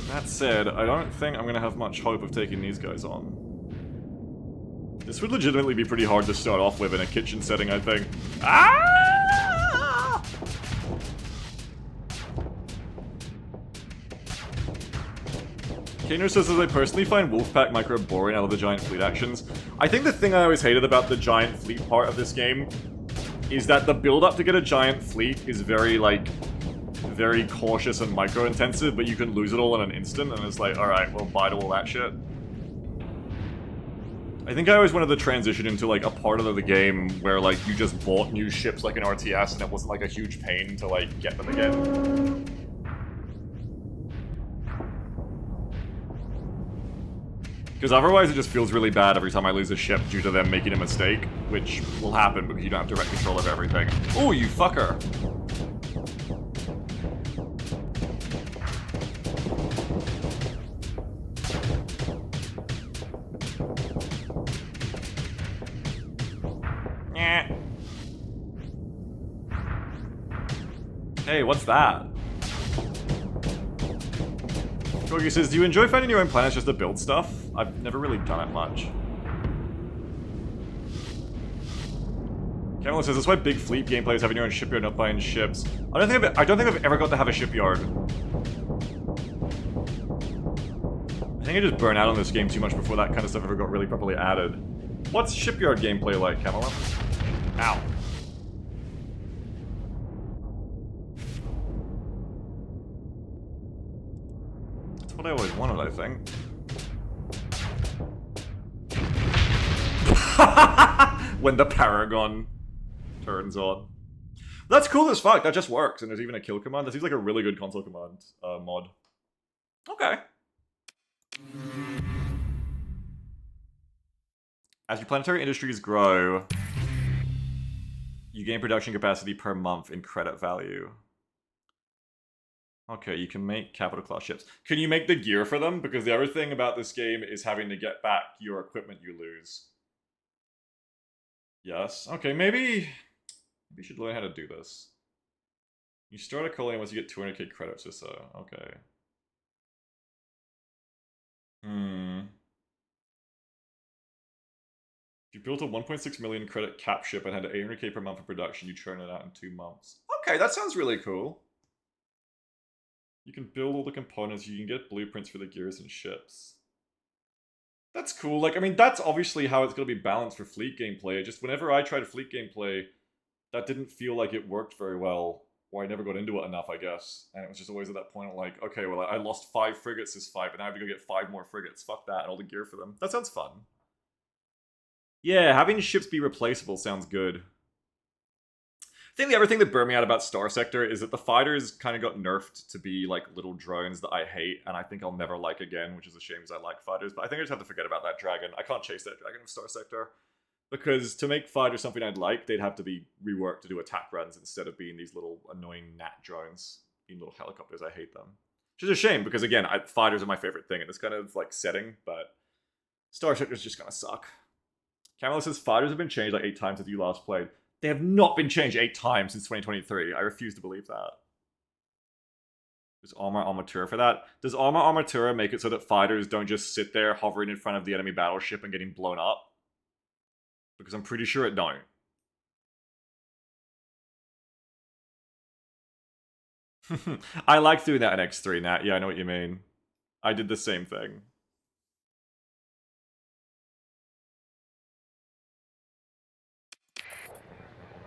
That said, I don't think I'm gonna have much hope of taking these guys on. This would legitimately be pretty hard to start off with in a kitchen setting, I think. Ah! Kano says, as I personally find Wolfpack micro boring out of the giant fleet actions. I think the thing I always hated about the giant fleet part of this game is that the build-up to get a giant fleet is very, like, very cautious and micro-intensive, but you can lose it all in an instant, and it's like, alright, well, bye to all that shit. I think I always wanted to transition into, like, a part of the game where, like, you just bought new ships like an RTS, and it wasn't, like, a huge pain to, like, get them again. Because otherwise it just feels really bad every time I lose a ship due to them making a mistake, which will happen because you don't have direct control of everything. Oh, you fucker! Hey, what's that? Gorgie says, do you enjoy finding your own planets just to build stuff? I've never really done it much. Kamala says, that's why big fleet gameplay is having your own shipyard, not buying ships. I don't think I've ever got to have a shipyard. I think I just burned out on this game too much before that kind of stuff ever got really properly added. What's shipyard gameplay like, Kamala? Ow. That's what I always wanted, I think. When the Paragon turns on. That's cool as fuck, that just works, and there's even a kill command. That seems like a really good console command mod. Okay. As your planetary industries grow, you gain production capacity per month in credit value. Okay, you can make capital class ships. Can you make the gear for them? Because the other thing about this game is having to get back your equipment you lose. Yes. Okay, maybe you should learn how to do this. You start a colony once you get 200k credits or so. Okay. If you built a 1.6 million credit cap ship and had 800k per month of production, you churn it out in 2 months. Okay, that sounds really cool. You can build all the components, you can get blueprints for the gears and ships. That's cool. Like, I mean, that's obviously how it's going to be balanced for fleet gameplay. Just whenever I tried fleet gameplay, that didn't feel like it worked very well, or I never got into it enough, I guess. And it was just always at that point of like, okay, well, I lost 5 frigates this fight, but now I have to go get 5 more frigates. Fuck that, and all the gear for them. That sounds fun. Yeah, having ships be replaceable sounds good. I think the other thing that burned me out about StarSector is that the fighters kind of got nerfed to be like little drones that I hate, and I think I'll never like again, which is a shame because I like fighters, but I think I just have to forget about that dragon. I can't chase that dragon with StarSector. Because to make fighters something I'd like, they'd have to be reworked to do attack runs instead of being these little annoying gnat drones. Being little helicopters, I hate them. Which is a shame, because again, fighters are my favorite thing in this kind of like setting, but StarSector's just gonna suck. Camilla says fighters have been changed like 8 times since you last played. They have not been changed 8 times since 2023. I refuse to believe that. Does Arma Armatura for that? Does Arma Armatura make it so that fighters don't just sit there hovering in front of the enemy battleship and getting blown up? Because I'm pretty sure it don't. I like doing that in X3, Nat. Yeah, I know what you mean. I did the same thing.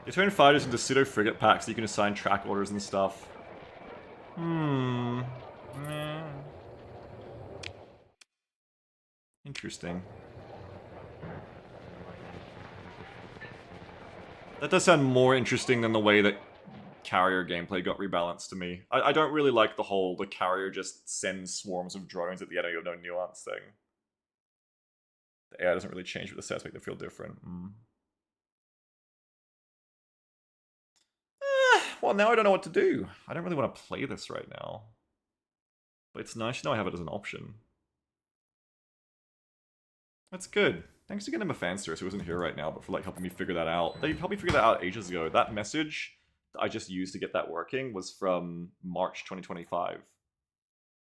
You turn fighters into pseudo frigate packs so you can assign track orders and stuff. Interesting. That does sound more interesting than the way that carrier gameplay got rebalanced to me. I don't really like the carrier just sends swarms of drones at the enemy with no nuance thing. The AI doesn't really change, but the stats make them feel different. Well, now I don't know what to do. I don't really want to play this right now. But it's nice to know I have it as an option. That's good. Thanks again to Mafanster, who isn't here right now, but for like helping me figure that out. They helped me figure that out ages ago. That message that I just used to get that working was from March 2025.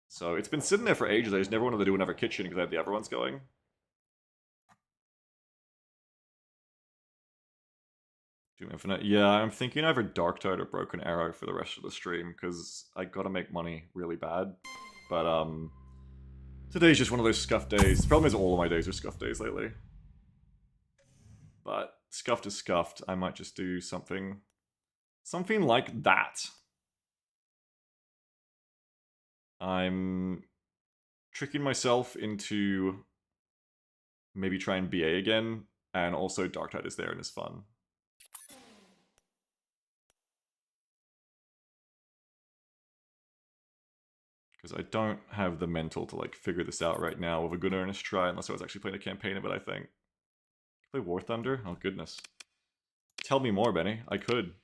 So it's been sitting there for ages. I just never wanted to do another kitchen because I had the other ones going. Doom Infinite. Yeah, I'm thinking either Dark Tide or Broken Arrow for the rest of the stream because I gotta make money really bad. But today's just one of those scuffed days. The problem is all of my days are scuffed days lately. But scuffed is scuffed. I might just do something like that. I'm tricking myself into maybe trying BA again, and also Dark Tide is there and is fun. Because I don't have the mental to like figure this out right now with a good earnest try, unless I was actually playing a campaign of it, I think. Play War Thunder? Oh goodness. Tell me more, Benny. I could.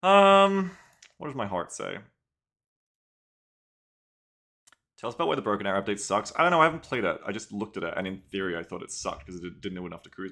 What does my heart say? Tell us about why the Broken Arrow update sucks. I don't know, I haven't played it. I just looked at it, and in theory I thought it sucked because it didn't know enough to cruise